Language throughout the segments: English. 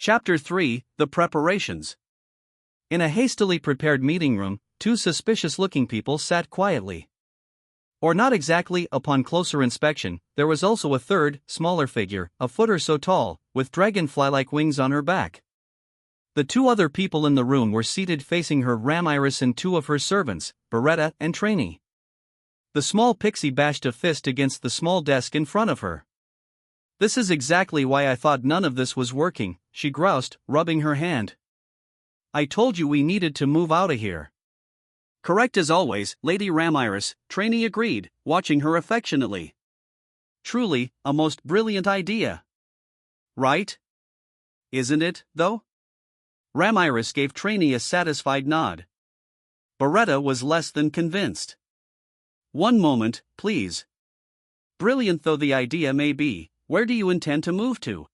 Chapter 3: The Preparations. In a hastily prepared meeting room, two suspicious-looking people sat quietly. Or not exactly. Upon closer inspection, there was also a third, smaller figure, a foot or so tall, with dragonfly-like wings on her back. The two other people in the room were seated facing her: Ramiris and two of her servants, Beretta and Trainee. The small pixie bashed a fist against the small desk in front of her. "This is exactly why I thought none of this was working," she groused, rubbing her hand. "I told you we needed to move out of here." "Correct as always, Lady Ramiris," Trainee agreed, watching her affectionately. "Truly, a most brilliant idea. Right? Isn't it, though?" Ramiris gave Trainee a satisfied nod. Beretta was less than convinced. "One moment, please. Brilliant though the idea may be, where do you intend to move to?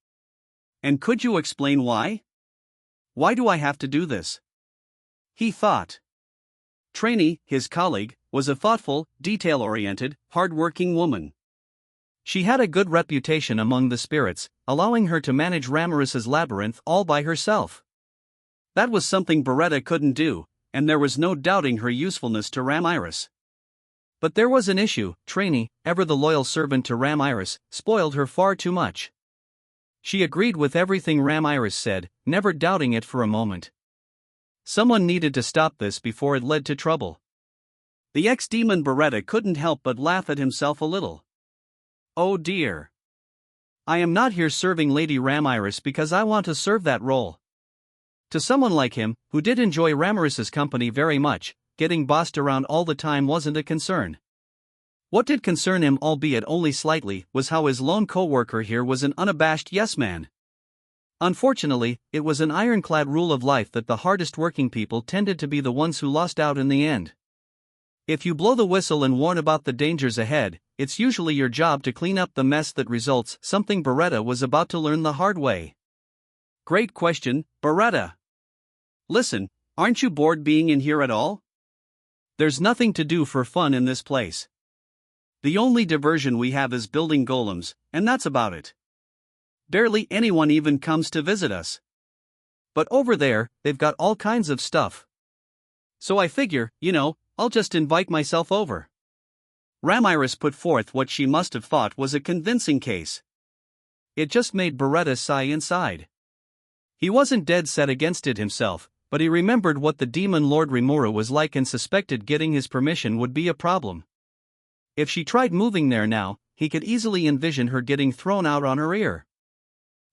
And could you explain why? Why do I have to do this?" He thought. Trainee, his colleague, was a thoughtful, detail-oriented, hard-working woman. She had a good reputation among the spirits, allowing her to manage Ramiris's labyrinth all by herself. That was something Beretta couldn't do, and there was no doubting her usefulness to Ramiris. But there was an issue: Trainee, ever the loyal servant to Ramiris, spoiled her far too much. She agreed with everything Ramiris said, never doubting it for a moment. Someone needed to stop this before it led to trouble. The ex-demon Beretta couldn't help but laugh at himself a little. "Oh dear. I am not here serving Lady Ramiris because I want to serve that role." To someone like him, who did enjoy Ramiris's company very much, getting bossed around all the time wasn't a concern. What did concern him, albeit only slightly, was how his lone co-worker here was an unabashed yes-man. Unfortunately, it was an ironclad rule of life that the hardest working people tended to be the ones who lost out in the end. If you blow the whistle and warn about the dangers ahead, it's usually your job to clean up the mess that results, something Beretta was about to learn the hard way. "Great question, Beretta. Listen, aren't you bored being in here at all? There's nothing to do for fun in this place. The only diversion we have is building golems, and that's about it. Barely anyone even comes to visit us. But over there, they've got all kinds of stuff. So I figure, I'll just invite myself over." Ramiris put forth what she must have thought was a convincing case. It just made Beretta sigh inside. He wasn't dead set against it himself, but he remembered what the demon Lord Rimuru was like and suspected getting his permission would be a problem. If she tried moving there now, he could easily envision her getting thrown out on her ear.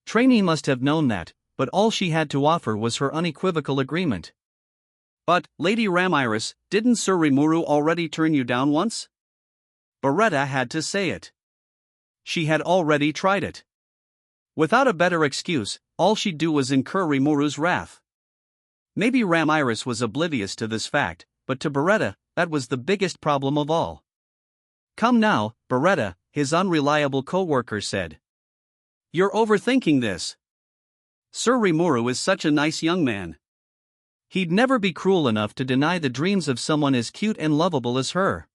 Trainee must have known that, but all she had to offer was her unequivocal agreement. "But, Lady Ramiris, didn't Sir Rimuru already turn you down once?" Beretta had to say it. She had already tried it. Without a better excuse, all she'd do was incur Rimuru's wrath. Maybe Ramiris was oblivious to this fact, but to Beretta, that was the biggest problem of all. "Come now, Beretta," his unreliable co-worker said. "You're overthinking this. Sir Rimuru is such a nice young man. He'd never be cruel enough to deny the dreams of someone as cute and lovable as her."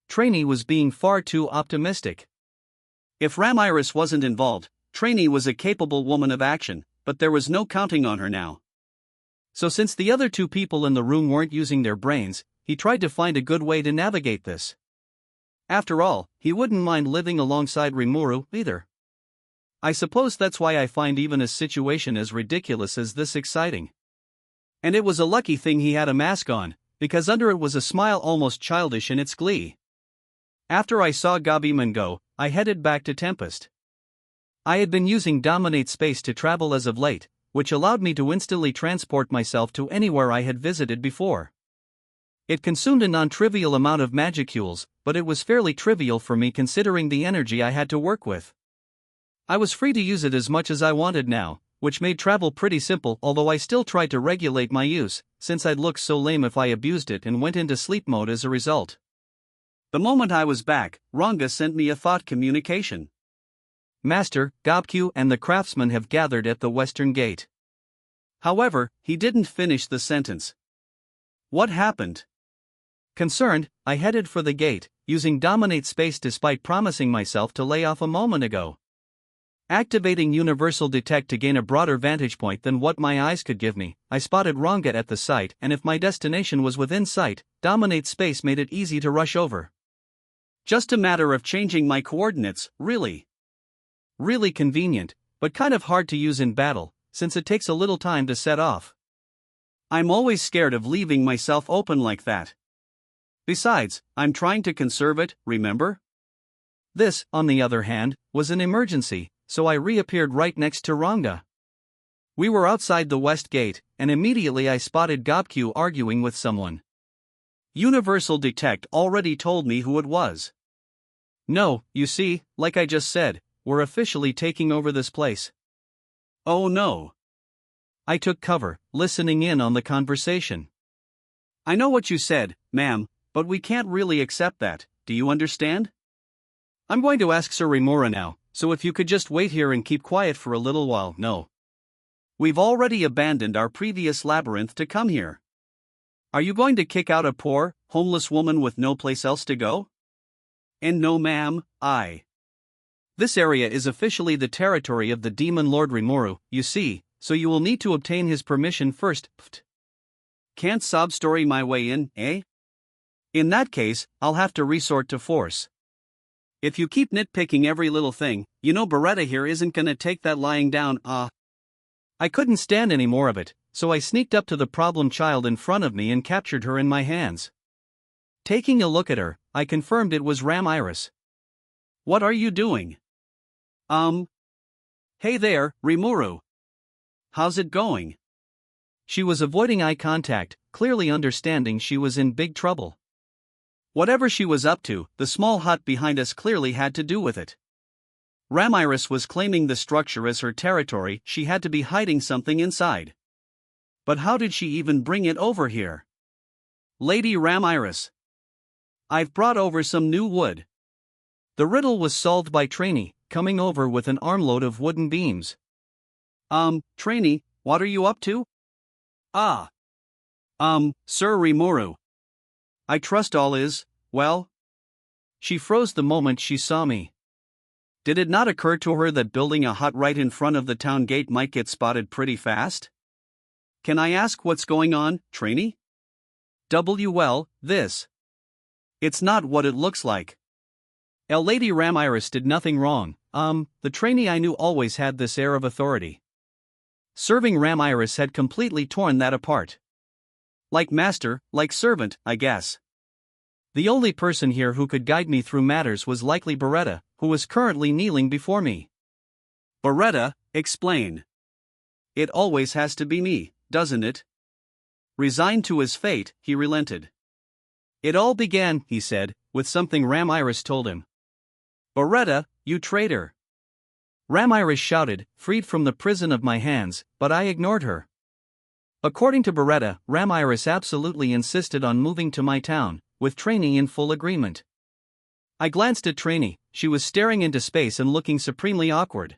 Trainee was being far too optimistic. If Ramiris wasn't involved, Trainee was a capable woman of action, but there was no counting on her now. So since the other two people in the room weren't using their brains, he tried to find a good way to navigate this. After all, he wouldn't mind living alongside Rimuru, either. "I suppose that's why I find even a situation as ridiculous as this exciting." And it was a lucky thing he had a mask on, because under it was a smile almost childish in its glee. "After I saw Gabiman go, I headed back to Tempest. I had been using Dominate Space to travel as of late, which allowed me to instantly transport myself to anywhere I had visited before. It consumed a non-trivial amount of magicules, but it was fairly trivial for me considering the energy I had to work with. I was free to use it as much as I wanted now, which made travel pretty simple, although I still tried to regulate my use, since I'd look so lame if I abused it and went into sleep mode as a result. The moment I was back, Ranga sent me a thought communication. "Master, Gobku and the craftsmen have gathered at the western gate." However, he didn't finish the sentence. "What happened?" Concerned, I headed for the gate, using Dominate Space despite promising myself to lay off a moment ago. Activating Universal Detect to gain a broader vantage point than what my eyes could give me, I spotted Ranga at the site, and if my destination was within sight, Dominate Space made it easy to rush over. Just a matter of changing my coordinates, really. Really convenient, but kind of hard to use in battle, since it takes a little time to set off. I'm always scared of leaving myself open like that. Besides, I'm trying to conserve it, remember? This, on the other hand, was an emergency, so I reappeared right next to Ranga. We were outside the west gate, and immediately I spotted Gobku arguing with someone. Universal Detect already told me who it was. No, you see, like I just said, we're officially taking over this place. Oh no. I took cover, listening in on the conversation. I know what you said, ma'am, but we can't really accept that, do you understand? I'm going to ask Sir Rimuru now, so if you could just wait here and keep quiet for a little while. No. We've already abandoned our previous labyrinth to come here. Are you going to kick out a poor, homeless woman with no place else to go? And no ma'am, This area is officially the territory of the Demon Lord Rimuru, you see, so you will need to obtain his permission first. Pfft. Can't sob story my way in, eh? In that case, I'll have to resort to force. If you keep nitpicking every little thing, you know Beretta here isn't gonna take that lying down, I couldn't stand any more of it, so I sneaked up to the problem child in front of me and captured her in my hands. Taking a look at her, I confirmed it was Ram Iris. What are you doing? Hey there, Rimuru. How's it going? She was avoiding eye contact, clearly understanding she was in big trouble. Whatever she was up to, the small hut behind us clearly had to do with it. Ramiris was claiming the structure as her territory, she had to be hiding something inside. But how did she even bring it over here? Lady Ramiris. I've brought over some new wood. The riddle was solved by Trainee, coming over with an armload of wooden beams. Trainee, what are you up to? Sir Rimuru. I trust all is, well? She froze the moment she saw me. Did it not occur to her that building a hut right in front of the town gate might get spotted pretty fast? Can I ask what's going on, Trainee? Well, this. It's not what it looks like. Lady Ramiris did nothing wrong, the Trainee I knew always had this air of authority. Serving Ramiris had completely torn that apart. Like master, like servant, I guess. The only person here who could guide me through matters was likely Beretta, who was currently kneeling before me. Beretta, explain. It always has to be me, doesn't it? Resigned to his fate, he relented. It all began, he said, with something Ramiris told him. Beretta, you traitor! Ramiris shouted, freed from the prison of my hands, but I ignored her. According to Beretta, Ramiris absolutely insisted on moving to my town, with Trainee in full agreement. I glanced at Trainee, she was staring into space and looking supremely awkward.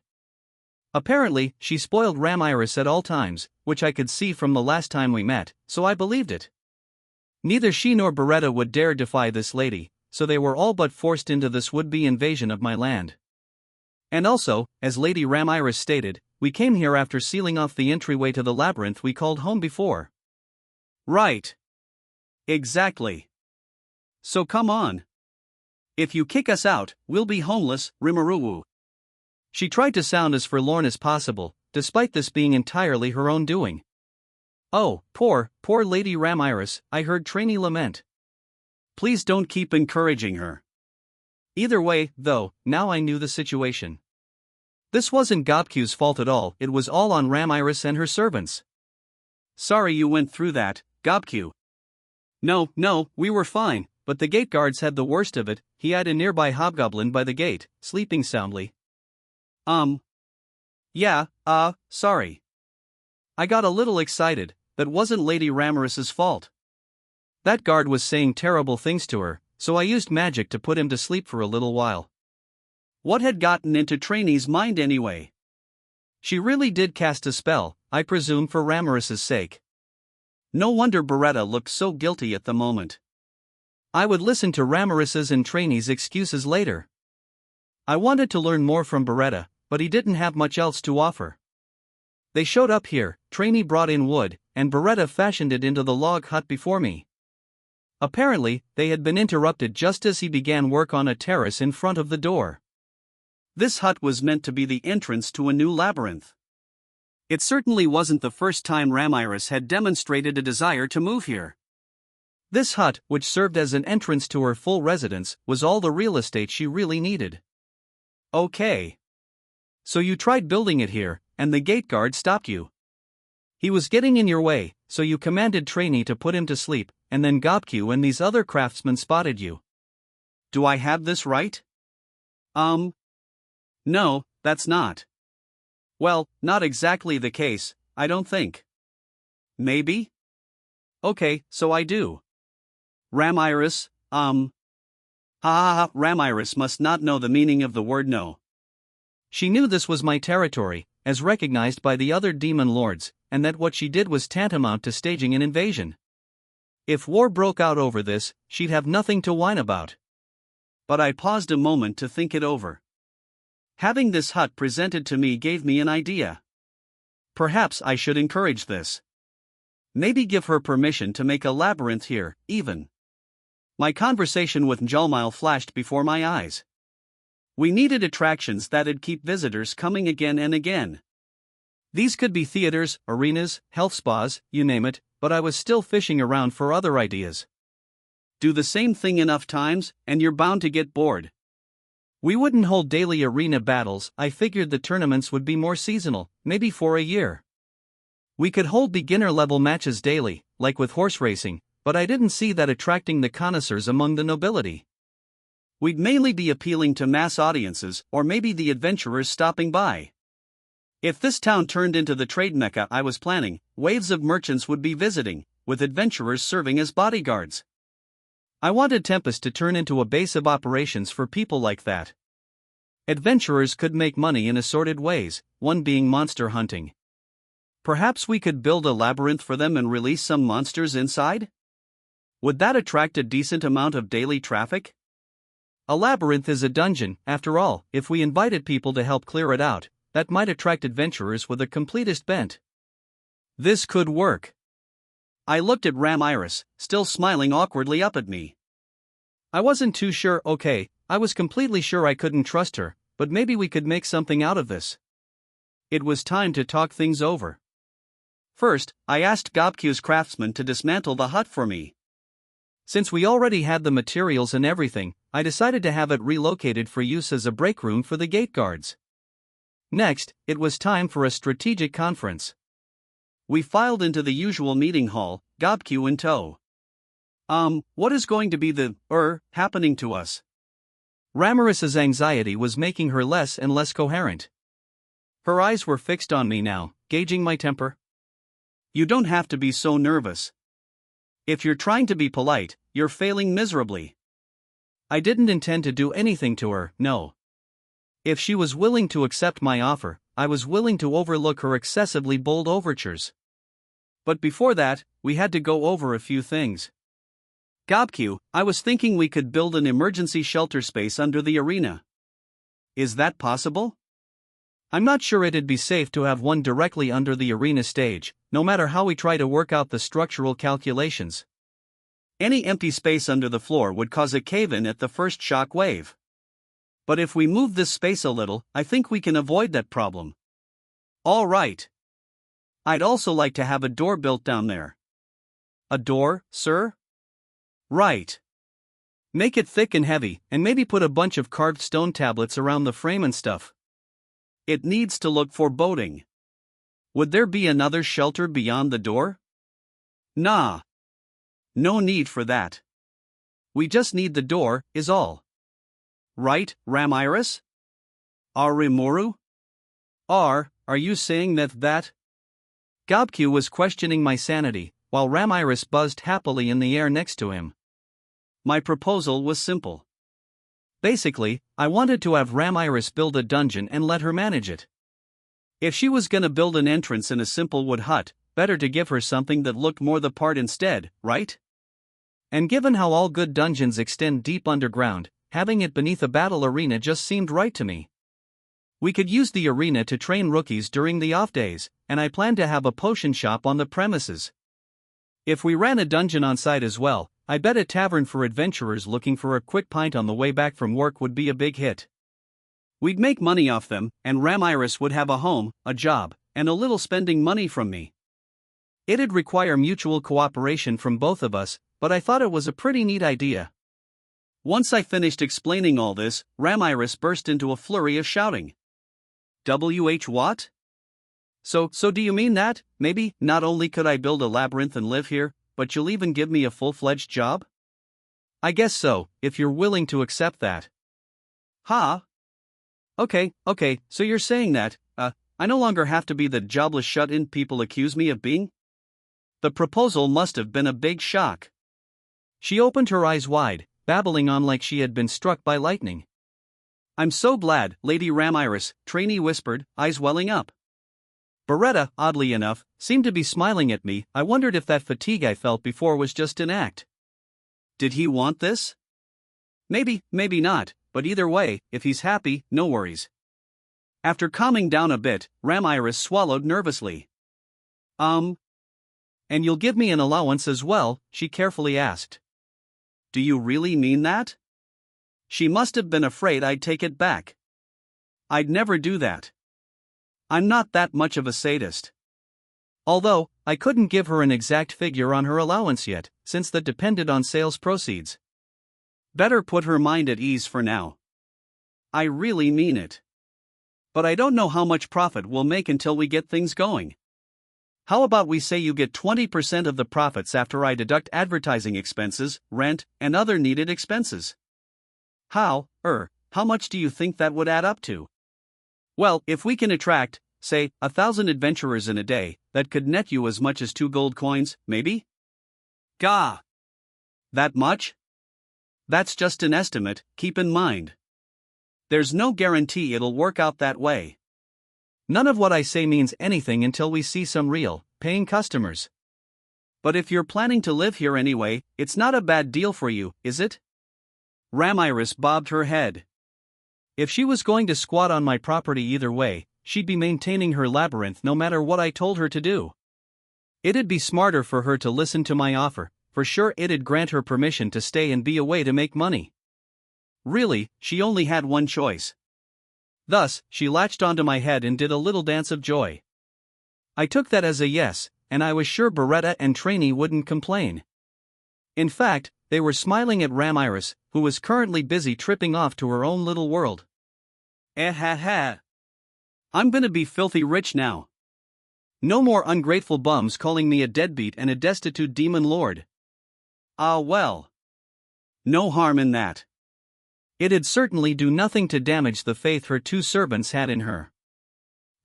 Apparently, she spoiled Ramiris at all times, which I could see from the last time we met, so I believed it. Neither she nor Beretta would dare defy this lady, so they were all but forced into this would-be invasion of my land. And also, as Lady Ramiris stated, we came here after sealing off the entryway to the labyrinth we called home before. Right. Exactly. So come on. If you kick us out, we'll be homeless, Rimuru. She tried to sound as forlorn as possible, despite this being entirely her own doing. Oh, poor Lady Ramiris, I heard Trainee lament. Please don't keep encouraging her. Either way, though, now I knew the situation. This wasn't Gobku's fault at all, it was all on Ramiris and her servants. Sorry you went through that, Gobku. No, we were fine, but the gate guards had the worst of it, he had a nearby hobgoblin by the gate, sleeping soundly. Yeah, sorry. I got a little excited, that wasn't Lady Ramiris's fault. That guard was saying terrible things to her, so I used magic to put him to sleep for a little while. What had gotten into Trainee's mind anyway? She really did cast a spell, I presume for Ramiris's sake. No wonder Beretta looked so guilty at the moment. I would listen to Ramiris's and Trainee's excuses later. I wanted to learn more from Beretta, but he didn't have much else to offer. They showed up here, Trainee brought in wood, and Beretta fashioned it into the log hut before me. Apparently, they had been interrupted just as he began work on a terrace in front of the door. This hut was meant to be the entrance to a new labyrinth. It certainly wasn't the first time Ramiris had demonstrated a desire to move here. This hut, which served as an entrance to her full residence, was all the real estate she really needed. Okay. So you tried building it here, and the gate guard stopped you. He was getting in your way, so you commanded Trainee to put him to sleep, and then Gobkyu and these other craftsmen spotted you. Do I have this right? No, that's not. Well, not exactly the case, I don't think. Maybe? Okay, so I do. Ramiris, Ramiris must not know the meaning of the word no. She knew this was my territory, as recognized by the other demon lords, and that what she did was tantamount to staging an invasion. If war broke out over this, she'd have nothing to whine about. But I paused a moment to think it over. Having this hut presented to me gave me an idea. Perhaps I should encourage this. Maybe give her permission to make a labyrinth here, even. My conversation with Njulmile flashed before my eyes. We needed attractions that'd keep visitors coming again and again. These could be theaters, arenas, health spas, you name it, but I was still fishing around for other ideas. Do the same thing enough times, and you're bound to get bored. We wouldn't hold daily arena battles, I figured the tournaments would be more seasonal, maybe for a year. We could hold beginner-level matches daily, like with horse racing, but I didn't see that attracting the connoisseurs among the nobility. We'd mainly be appealing to mass audiences, or maybe the adventurers stopping by. If this town turned into the trade mecca I was planning, waves of merchants would be visiting, with adventurers serving as bodyguards. I wanted Tempest to turn into a base of operations for people like that. Adventurers could make money in assorted ways, one being monster hunting. Perhaps we could build a labyrinth for them and release some monsters inside? Would that attract a decent amount of daily traffic? A labyrinth is a dungeon, after all. If we invited people to help clear it out, that might attract adventurers with a completist bent. This could work. I looked at Ramiris, still smiling awkwardly up at me. I wasn't too sure. Okay, I was completely sure I couldn't trust her, but maybe we could make something out of this. It was time to talk things over. First, I asked Gobkyu's craftsman to dismantle the hut for me. Since we already had the materials and everything, I decided to have it relocated for use as a break room for the gate guards. Next, it was time for a strategic conference. We filed into the usual meeting hall, Gobkyu in tow. What is going to be happening to us? Ramiris's anxiety was making her less and less coherent. Her eyes were fixed on me now, gauging my temper. You don't have to be so nervous. If you're trying to be polite, you're failing miserably. I didn't intend to do anything to her, no. If she was willing to accept my offer, I was willing to overlook her excessively bold overtures. But before that, we had to go over a few things. Gobkyu, I was thinking we could build an emergency shelter space under the arena. Is that possible? I'm not sure it'd be safe to have one directly under the arena stage, no matter how we try to work out the structural calculations. Any empty space under the floor would cause a cave-in at the first shock wave. But if we move this space a little, I think we can avoid that problem. All right. I'd also like to have a door built down there. A door, sir? Right. Make it thick and heavy, and maybe put a bunch of carved stone tablets around the frame and stuff. It needs to look foreboding. Would there be another shelter beyond the door? Nah. No need for that. We just need the door, is all. Right, Ramiris? Rimuru? Are you saying that? Gobkyu was questioning my sanity, while Ramiris buzzed happily in the air next to him. My proposal was simple. Basically, I wanted to have Ramiris build a dungeon and let her manage it. If she was gonna build an entrance in a simple wood hut, better to give her something that looked more the part instead, right? And given how all good dungeons extend deep underground, having it beneath a battle arena just seemed right to me. We could use the arena to train rookies during the off days, and I plan to have a potion shop on the premises. If we ran a dungeon on site as well, I bet a tavern for adventurers looking for a quick pint on the way back from work would be a big hit. We'd make money off them, and Ramiris would have a home, a job, and a little spending money from me. It'd require mutual cooperation from both of us, but I thought it was a pretty neat idea. Once I finished explaining all this, Ramiris burst into a flurry of shouting. What? So do you mean that, maybe, not only could I build a labyrinth and live here, but you'll even give me a full-fledged job? I guess so, if you're willing to accept that. Huh? Okay, so you're saying that, I no longer have to be the jobless shut-in people accuse me of being? The proposal must have been a big shock. She opened her eyes wide, babbling on like she had been struck by lightning. I'm so glad, Lady Ramiris, trainee whispered, eyes welling up. Beretta, oddly enough, seemed to be smiling at me. I wondered if that fatigue I felt before was just an act. Did he want this? Maybe not, but either way, if he's happy, no worries. After calming down a bit, Ramiris swallowed nervously. And you'll give me an allowance as well, she carefully asked. Do you really mean that? She must have been afraid I'd take it back. I'd never do that. I'm not that much of a sadist. Although, I couldn't give her an exact figure on her allowance yet, since that depended on sales proceeds. Better put her mind at ease for now. I really mean it. But I don't know how much profit we'll make until we get things going. How about we say you get 20% of the profits after I deduct advertising expenses, rent, and other needed expenses? How much do you think that would add up to? Well, if we can attract, say, 1,000 adventurers in a day, that could net you as much as 2 gold coins, maybe? Gah! That much? That's just an estimate, keep in mind. There's no guarantee it'll work out that way. None of what I say means anything until we see some real, paying customers. But if you're planning to live here anyway, it's not a bad deal for you, is it? Ramiris bobbed her head. If she was going to squat on my property either way, she'd be maintaining her labyrinth no matter what I told her to do. It'd be smarter for her to listen to my offer, for sure it'd grant her permission to stay and be a way to make money. Really, she only had one choice. Thus, she latched onto my head and did a little dance of joy. I took that as a yes, and I was sure Beretta and Trainee wouldn't complain. In fact, they were smiling at Ramiris, who was currently busy tripping off to her own little world. I'm gonna be filthy rich now. No more ungrateful bums calling me a deadbeat and a destitute demon lord. Ah well. No harm in that. It'd certainly do nothing to damage the faith her 2 servants had in her.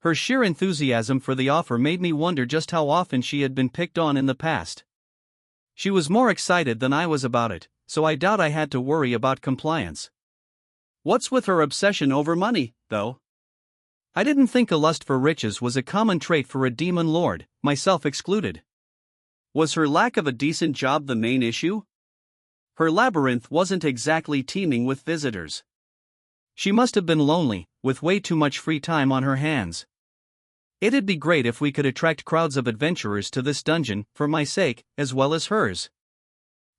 Her sheer enthusiasm for the offer made me wonder just how often she had been picked on in the past. She was more excited than I was about it, so I doubt I had to worry about compliance. What's with her obsession over money, though? I didn't think a lust for riches was a common trait for a demon lord, myself excluded. Was her lack of a decent job the main issue? Her labyrinth wasn't exactly teeming with visitors. She must have been lonely, with way too much free time on her hands. It'd be great if we could attract crowds of adventurers to this dungeon, for my sake, as well as hers.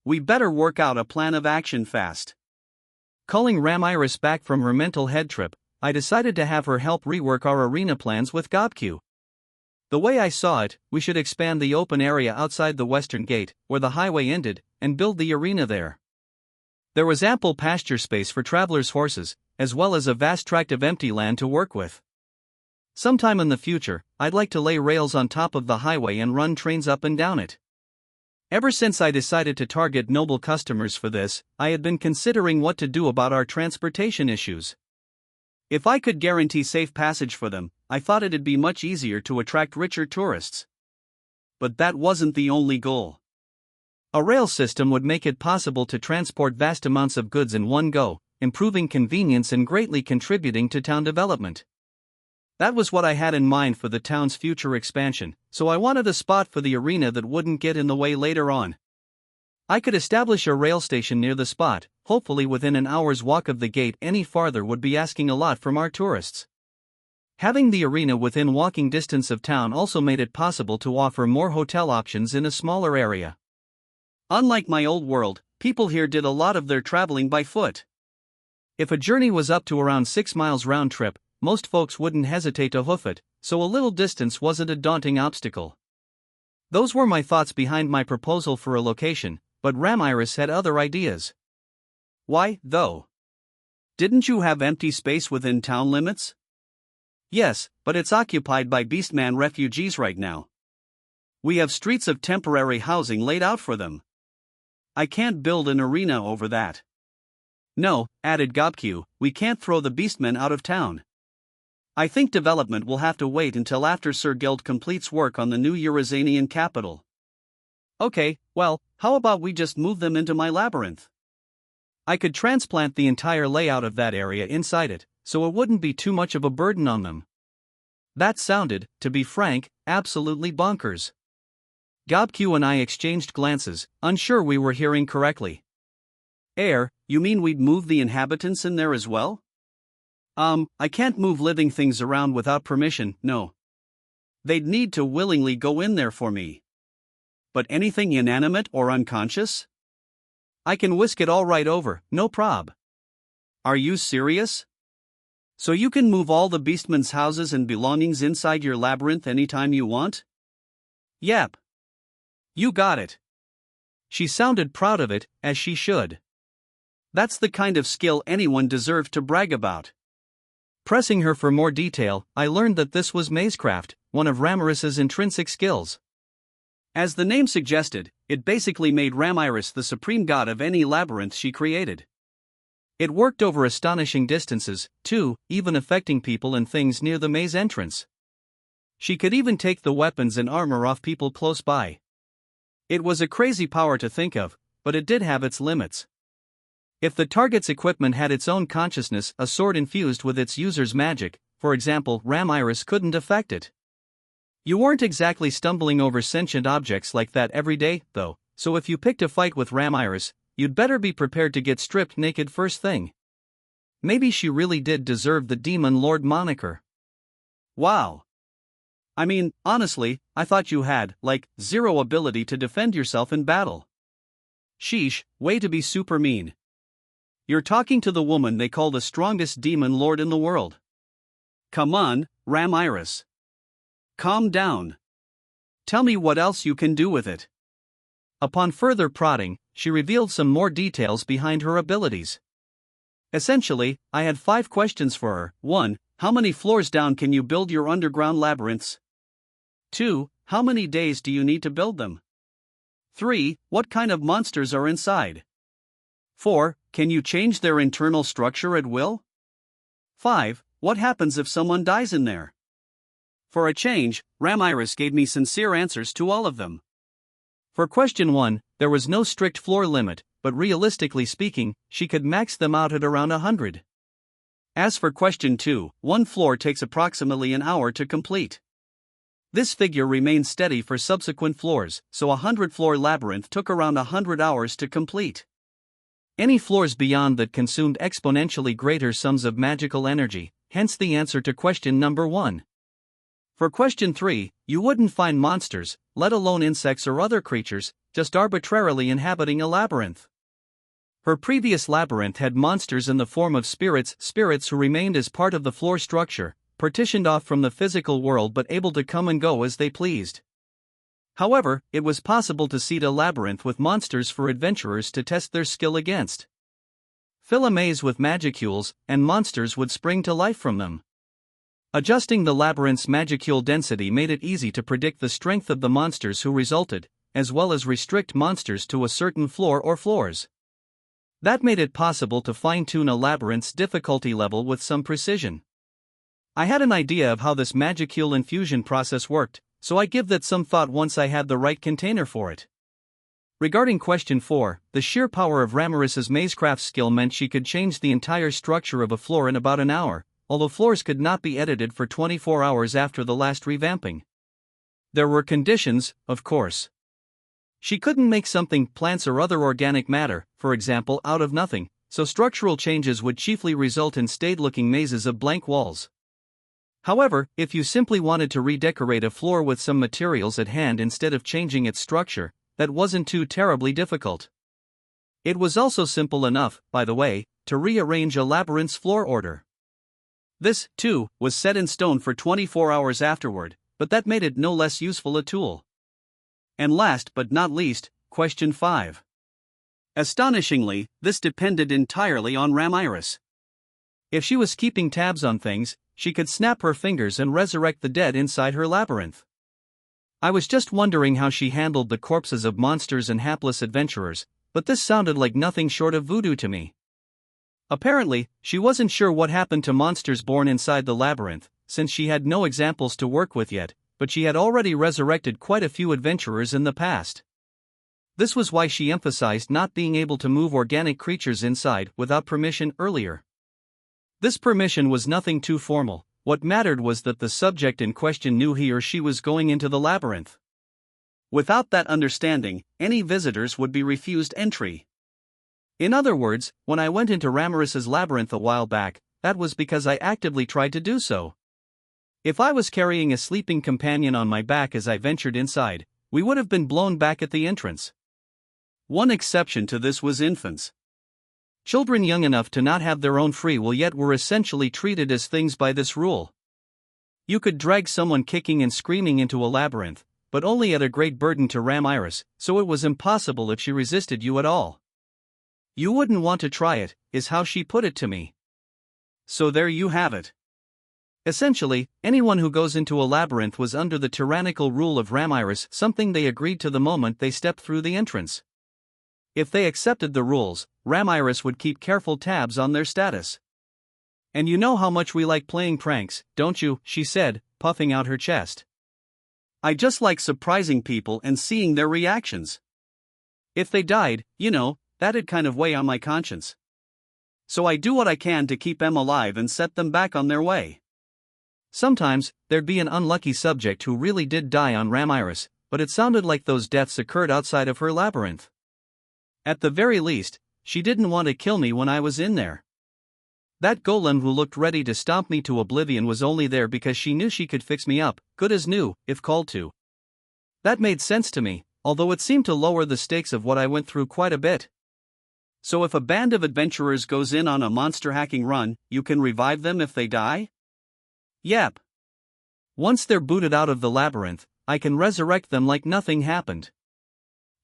We better work out a plan of action fast. Calling Ramiris back from her mental head trip, I decided to have her help rework our arena plans with Gobq. The way I saw it, we should expand the open area outside the western gate, where the highway ended, and build the arena there. There was ample pasture space for travelers' horses, as well as a vast tract of empty land to work with. Sometime in the future, I'd like to lay rails on top of the highway and run trains up and down it. Ever since I decided to target noble customers for this, I had been considering what to do about our transportation issues. If I could guarantee safe passage for them, I thought it'd be much easier to attract richer tourists. But that wasn't the only goal. A rail system would make it possible to transport vast amounts of goods in one go, improving convenience and greatly contributing to town development. That was what I had in mind for the town's future expansion, so I wanted a spot for the arena that wouldn't get in the way later on. I could establish a rail station near the spot, hopefully within an hour's walk of the gate. Any farther would be asking a lot from our tourists. Having the arena within walking distance of town also made it possible to offer more hotel options in a smaller area. Unlike my old world, people here did a lot of their traveling by foot. If a journey was up to around 6 miles round trip, most folks wouldn't hesitate to hoof it, so a little distance wasn't a daunting obstacle. Those were my thoughts behind my proposal for a location, but Ramiris had other ideas. Why, though? Didn't you have empty space within town limits? Yes, but it's occupied by Beastman refugees right now. We have streets of temporary housing laid out for them. I can't build an arena over that. No, added Gobq, we can't throw the Beastmen out of town. I think development will have to wait until after Sir Guild completes work on the new Eurazanian capital. Okay, well, how about we just move them into my labyrinth? I could transplant the entire layout of that area inside it, so it wouldn't be too much of a burden on them. That sounded, to be frank, absolutely bonkers. Gobq and I exchanged glances, unsure we were hearing correctly. You mean we'd move the inhabitants in there as well? I can't move living things around without permission, no. They'd need to willingly go in there for me. But anything inanimate or unconscious? I can whisk it all right over, no prob. Are you serious? So you can move all the Beastmen's houses and belongings inside your labyrinth anytime you want? Yep. You got it. She sounded proud of it, as she should. That's the kind of skill anyone deserved to brag about. Pressing her for more detail, I learned that this was mazecraft, one of Ramiris's intrinsic skills. As the name suggested, it basically made Ramiris the supreme god of any labyrinth she created. It worked over astonishing distances, too, even affecting people and things near the maze entrance. She could even take the weapons and armor off people close by. It was a crazy power to think of, but it did have its limits. If the target's equipment had its own consciousness, a sword infused with its user's magic, for example, Ramiris couldn't affect it. You weren't exactly stumbling over sentient objects like that every day, though, so if you picked a fight with Ramiris, you'd better be prepared to get stripped naked first thing. Maybe she really did deserve the Demon Lord moniker. Wow. I mean, honestly, I thought you had, zero ability to defend yourself in battle. Sheesh, way to be super mean. You're talking to the woman they call the strongest demon lord in the world. Come on, Ramiris. Calm down. Tell me what else you can do with it. Upon further prodding, she revealed some more details behind her abilities. Essentially, I had 5 questions for her. 1. How many floors down can you build your underground labyrinths? 2. How many days do you need to build them? 3. What kind of monsters are inside? 4. Can you change their internal structure at will? 5. What happens if someone dies in there? For a change, Ramiris gave me sincere answers to all of them. For question 1, there was no strict floor limit, but realistically speaking, she could max them out at around 100. As for question 2, one floor takes approximately an hour to complete. This figure remained steady for subsequent floors, so a 100-floor labyrinth took around 100 hours to complete. Any floors beyond that consumed exponentially greater sums of magical energy, hence the answer to question number 1. For question 3, you wouldn't find monsters, let alone insects or other creatures, just arbitrarily inhabiting a labyrinth. Her previous labyrinth had monsters in the form of spirits who remained as part of the floor structure, partitioned off from the physical world but able to come and go as they pleased. However, it was possible to seed a labyrinth with monsters for adventurers to test their skill against. Fill a maze with magicules, and monsters would spring to life from them. Adjusting the labyrinth's magicule density made it easy to predict the strength of the monsters who resulted, as well as restrict monsters to a certain floor or floors. That made it possible to fine-tune a labyrinth's difficulty level with some precision. I had an idea of how this magicule infusion process worked, so I give that some thought once I had the right container for it. Regarding question 4, the sheer power of Ramiris's mazecraft skill meant she could change the entire structure of a floor in about an hour, although floors could not be edited for 24 hours after the last revamping. There were conditions, of course. She couldn't make something, plants or other organic matter, for example, out of nothing, so structural changes would chiefly result in staid-looking mazes of blank walls. However, if you simply wanted to redecorate a floor with some materials at hand instead of changing its structure, that wasn't too terribly difficult. It was also simple enough, by the way, to rearrange a labyrinth's floor order. This, too, was set in stone for 24 hours afterward, but that made it no less useful a tool. And last but not least, question 5. Astonishingly, this depended entirely on Ramiris. If she was keeping tabs on things, she could snap her fingers and resurrect the dead inside her labyrinth. I was just wondering how she handled the corpses of monsters and hapless adventurers, but this sounded like nothing short of voodoo to me. Apparently, she wasn't sure what happened to monsters born inside the labyrinth, since she had no examples to work with yet, but she had already resurrected quite a few adventurers in the past. This was why she emphasized not being able to move organic creatures inside without permission earlier. This permission was nothing too formal. What mattered was that the subject in question knew he or she was going into the labyrinth. Without that understanding, any visitors would be refused entry. In other words, when I went into Ramiris's labyrinth a while back, that was because I actively tried to do so. If I was carrying a sleeping companion on my back as I ventured inside, we would have been blown back at the entrance. One exception to this was infants. Children young enough to not have their own free will yet were essentially treated as things by this rule. You could drag someone kicking and screaming into a labyrinth, but only at a great burden to Ramiris, so it was impossible if she resisted you at all. You wouldn't want to try it, is how she put it to me. So there you have it. Essentially, anyone who goes into a labyrinth was under the tyrannical rule of Ramiris, something they agreed to the moment they stepped through the entrance. If they accepted the rules, Ramiris would keep careful tabs on their status. And you know how much we like playing pranks, don't you? She said, puffing out her chest. I just like surprising people and seeing their reactions. If they died, that'd kind of weigh on my conscience. So I do what I can to keep them alive and set them back on their way. Sometimes, there'd be an unlucky subject who really did die on Ramiris, but it sounded like those deaths occurred outside of her labyrinth. At the very least, she didn't want to kill me when I was in there. That golem who looked ready to stomp me to oblivion was only there because she knew she could fix me up, good as new, if called to. That made sense to me, although it seemed to lower the stakes of what I went through quite a bit. So if a band of adventurers goes in on a monster hacking run, you can revive them if they die? Yep. Once they're booted out of the labyrinth, I can resurrect them like nothing happened.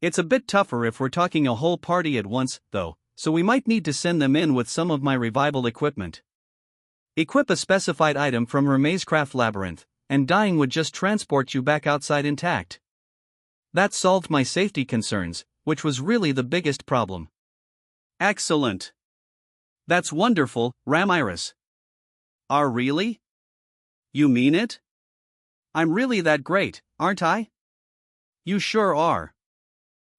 It's a bit tougher if we're talking a whole party at once, though, so we might need to send them in with some of my revival equipment. Equip a specified item from her Mazecraft labyrinth, and dying would just transport you back outside intact. That solved my safety concerns, which was really the biggest problem. Excellent. That's wonderful, Ramiris. Really? You mean it? I'm really that great, aren't I? You sure are.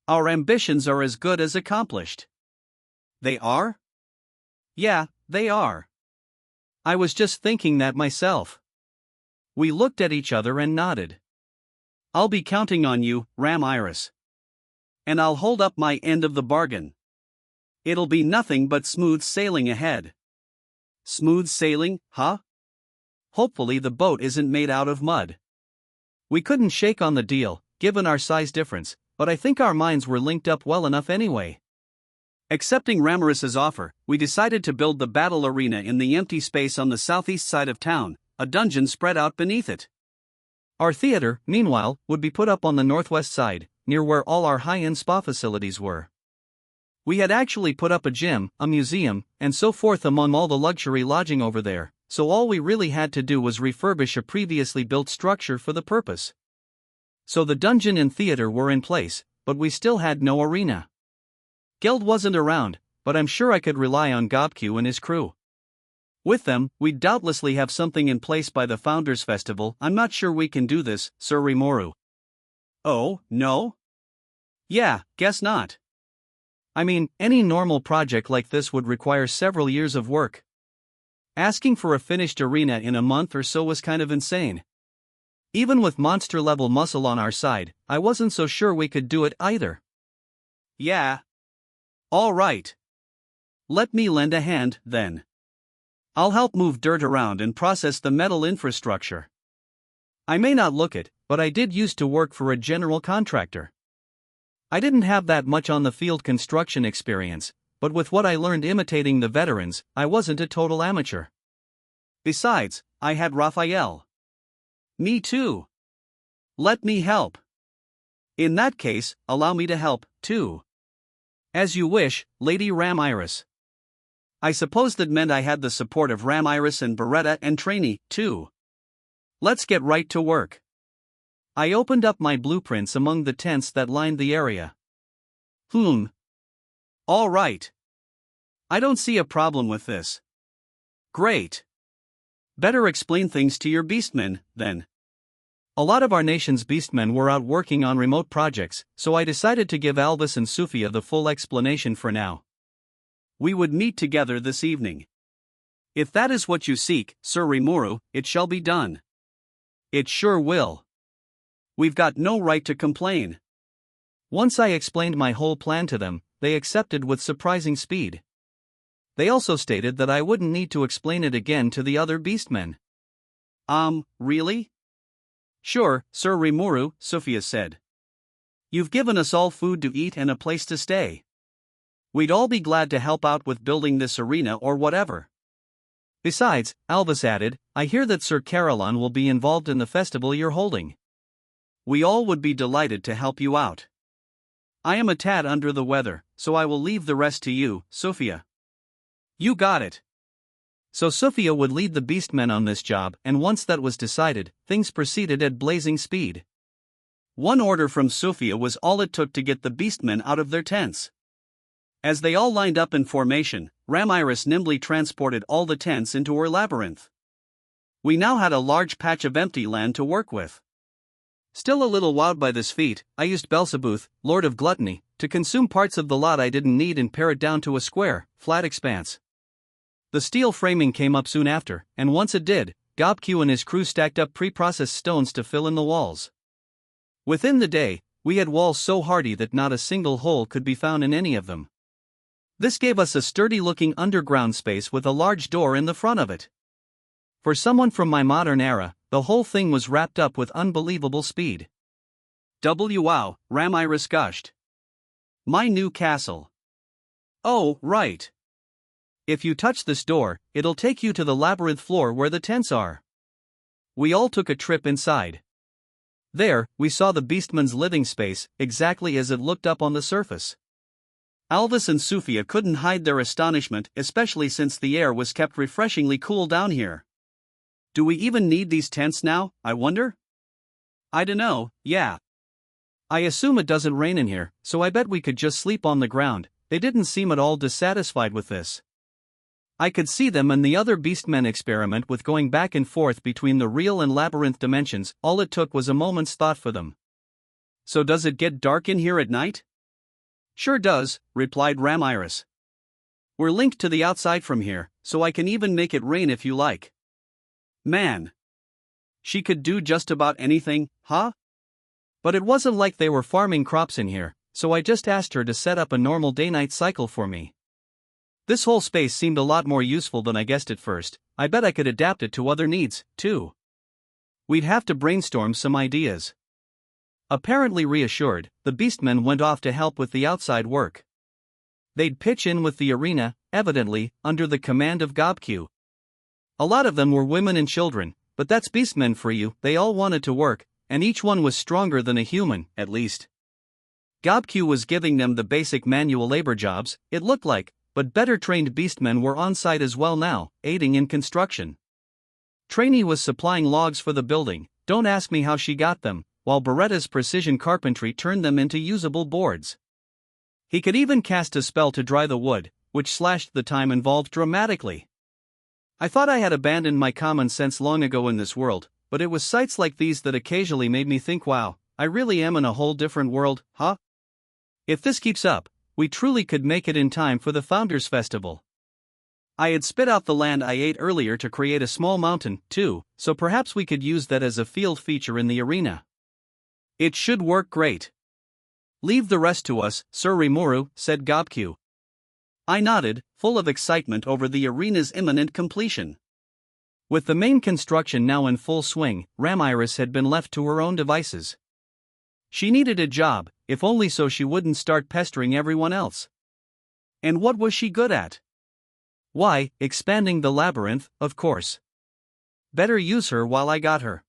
Our ambitions are as good as accomplished. They are? Yeah, they are. I was just thinking that myself. We looked at each other and nodded. I'll be counting on you, Ramiris. And I'll hold up my end of the bargain. It'll be nothing but smooth sailing ahead. Smooth sailing, huh? Hopefully the boat isn't made out of mud. We couldn't shake on the deal, given our size difference, but I think our minds were linked up well enough anyway. Accepting Ramiris's offer, we decided to build the battle arena in the empty space on the southeast side of town, a dungeon spread out beneath it. Our theater, meanwhile, would be put up on the northwest side, near where all our high-end spa facilities were. We had actually put up a gym, a museum, and so forth among all the luxury lodging over there, so all we really had to do was refurbish a previously built structure for the purpose. So the dungeon and theater were in place, but we still had no arena. Geld wasn't around, but I'm sure I could rely on Gobq and his crew. With them, we'd doubtlessly have something in place by the Founders Festival. I'm not sure we can do this, Sir Rimuru. Oh, no? Yeah, guess not. I mean, any normal project like this would require several years of work. Asking for a finished arena in a month or so was kind of insane. Even with monster-level muscle on our side, I wasn't so sure we could do it either. Yeah. All right. Let me lend a hand, then. I'll help move dirt around and process the metal infrastructure. I may not look it, but I did used to work for a general contractor. I didn't have that much on the field construction experience, but with what I learned imitating the veterans, I wasn't a total amateur. Besides, I had Raphael. Me too. Let me help. In that case, allow me to help, too. As you wish, Lady Ramiris. I suppose that meant I had the support of Ramiris and Beretta and Trainee, too. Let's get right to work. I opened up my blueprints among the tents that lined the area. All right. I don't see a problem with this. Great. Better explain things to your beastmen, then. A lot of our nation's beastmen were out working on remote projects, so I decided to give Alvis and Sufia the full explanation for now. We would meet together this evening. If that is what you seek, Sir Rimuru, it shall be done. It sure will. We've got no right to complain. Once I explained my whole plan to them, they accepted with surprising speed. They also stated that I wouldn't need to explain it again to the other beastmen. Really? Sure, Sir Rimuru, Sufia said. You've given us all food to eat and a place to stay. We'd all be glad to help out with building this arena or whatever. Besides, Alvis added, I hear that Sir Caroline will be involved in the festival you're holding. We all would be delighted to help you out. I am a tad under the weather, so I will leave the rest to you, Sufia. You got it. So Sufia would lead the beastmen on this job, and once that was decided, things proceeded at blazing speed. One order from Sufia was all it took to get the beastmen out of their tents. As they all lined up in formation, Ramiris nimbly transported all the tents into her labyrinth. We now had a large patch of empty land to work with. Still a little wowed by this feat, I used Belzebuth, Lord of Gluttony, to consume parts of the lot I didn't need and pare it down to a square, flat expanse. The steel framing came up soon after, and once it did, Gobq and his crew stacked up pre-processed stones to fill in the walls. Within the day, we had walls so hardy that not a single hole could be found in any of them. This gave us a sturdy-looking underground space with a large door in the front of it. For someone from my modern era, the whole thing was wrapped up with unbelievable speed. Wow, Ramiris gushed. My new castle. Oh, right. If you touch this door, it'll take you to the labyrinth floor where the tents are. We all took a trip inside. There, we saw the beastman's living space, exactly as it looked up on the surface. Alvis and Sufia couldn't hide their astonishment, especially since the air was kept refreshingly cool down here. Do we even need these tents now, I wonder? I dunno, yeah. I assume it doesn't rain in here, so I bet we could just sleep on the ground. They didn't seem at all dissatisfied with this. I could see them and the other beastmen experiment with going back and forth between the real and labyrinth dimensions. All it took was a moment's thought for them. So does it get dark in here at night? Sure does, replied Ramiris. We're linked to the outside from here, so I can even make it rain if you like. Man. She could do just about anything, huh? But it wasn't like they were farming crops in here, so I just asked her to set up a normal day-night cycle for me. This whole space seemed a lot more useful than I guessed at first. I bet I could adapt it to other needs, too. We'd have to brainstorm some ideas. Apparently reassured, the beastmen went off to help with the outside work. They'd pitch in with the arena, evidently, under the command of Gobq. A lot of them were women and children, but that's beastmen for you. They all wanted to work, and each one was stronger than a human, at least. Gobq was giving them the basic manual labor jobs, it looked like, but better trained beastmen were on site as well now, aiding in construction. Trainee was supplying logs for the building, don't ask me how she got them, while Beretta's precision carpentry turned them into usable boards. He could even cast a spell to dry the wood, which slashed the time involved dramatically. I thought I had abandoned my common sense long ago in this world, but it was sights like these that occasionally made me think, wow, I really am in a whole different world, huh? If this keeps up, we truly could make it in time for the Founders Festival. I had spit out the land I ate earlier to create a small mountain, too, so perhaps we could use that as a field feature in the arena. It should work great. Leave the rest to us, Sir Rimuru, said Gobq. I nodded, full of excitement over the arena's imminent completion. With the main construction now in full swing, Ramiris had been left to her own devices. She needed a job, if only so she wouldn't start pestering everyone else. And what was she good at? Why, expanding the labyrinth, of course. Better use her while I got her.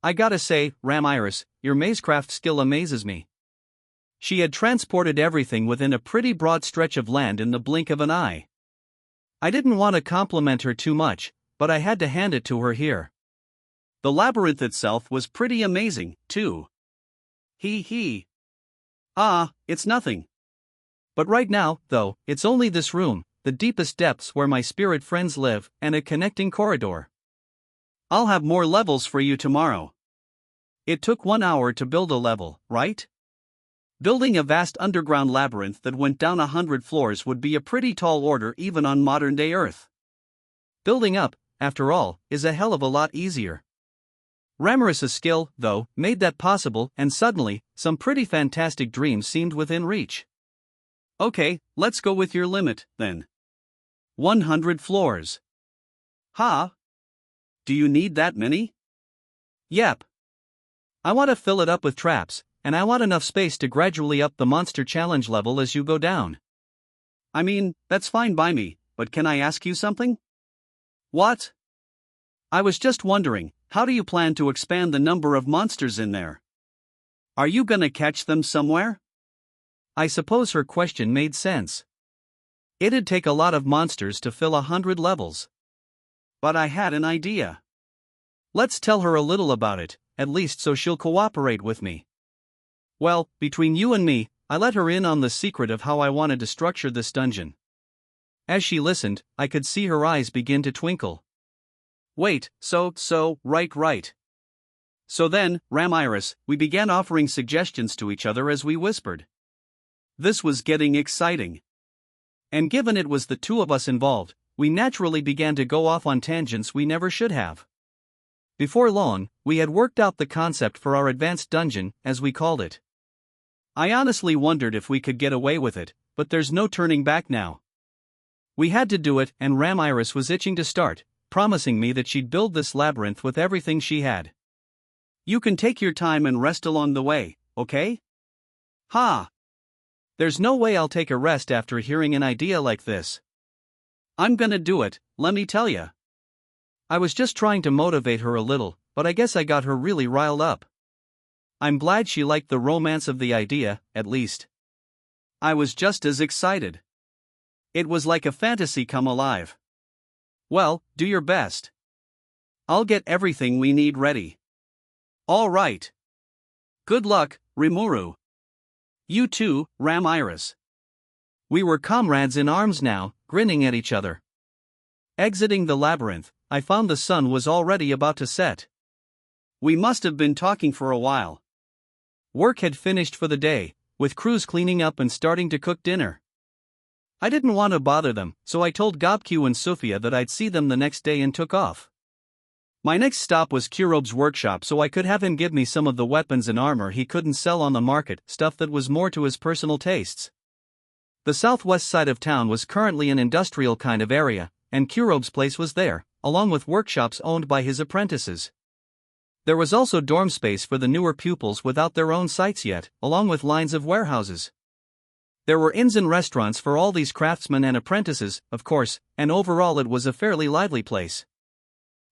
I gotta say, Ramiris, your mazecraft skill amazes me. She had transported everything within a pretty broad stretch of land in the blink of an eye. I didn't want to compliment her too much, but I had to hand it to her here. The labyrinth itself was pretty amazing, too. It's nothing. But right now, though, it's only this room, the deepest depths where my spirit friends live, and a connecting corridor. I'll have more levels for you tomorrow. It took 1 hour to build a level, right? Building a vast underground labyrinth that went down 100 floors would be a pretty tall order even on modern-day Earth. Building up, after all, is a hell of a lot easier. Ramiris's skill, though, made that possible, and suddenly, some pretty fantastic dreams seemed within reach. Okay, let's go with your limit, then. 100 floors. Do you need that many? Yep. I want to fill it up with traps, and I want enough space to gradually up the monster challenge level as you go down. I mean, that's fine by me, but can I ask you something? What? I was just wondering, how do you plan to expand the number of monsters in there? Are you gonna catch them somewhere? I suppose her question made sense. It'd take a lot of monsters to fill 100 levels. But I had an idea. Let's tell her a little about it, at least so she'll cooperate with me. Well, between you and me, I let her in on the secret of how I wanted to structure this dungeon. As she listened, I could see her eyes begin to twinkle. Wait, right. So then, Ramiris, we began offering suggestions to each other as we whispered. This was getting exciting. And given it was the two of us involved, we naturally began to go off on tangents we never should have. Before long, we had worked out the concept for our advanced dungeon, as we called it. I honestly wondered if we could get away with it, but there's no turning back now. We had to do it, and Ramiris was itching to start, promising me that she'd build this labyrinth with everything she had. You can take your time and rest along the way, okay? There's no way I'll take a rest after hearing an idea like this. I'm gonna do it, let me tell ya. I was just trying to motivate her a little, but I guess I got her really riled up. I'm glad she liked the romance of the idea, at least. I was just as excited. It was like a fantasy come alive. Well, do your best. I'll get everything we need ready. All right. Good luck, Rimuru. You too, Ramiris. We were comrades in arms now, grinning at each other. Exiting the labyrinth, I found the sun was already about to set. We must have been talking for a while. Work had finished for the day, with crews cleaning up and starting to cook dinner. I didn't want to bother them, so I told Gobku and Sophia that I'd see them the next day and took off. My next stop was Kurob's workshop so I could have him give me some of the weapons and armor he couldn't sell on the market, stuff that was more to his personal tastes. The southwest side of town was currently an industrial kind of area, and Kurob's place was there, along with workshops owned by his apprentices. There was also dorm space for the newer pupils without their own sites yet, along with lines of warehouses. There were inns and restaurants for all these craftsmen and apprentices, of course, and overall it was a fairly lively place.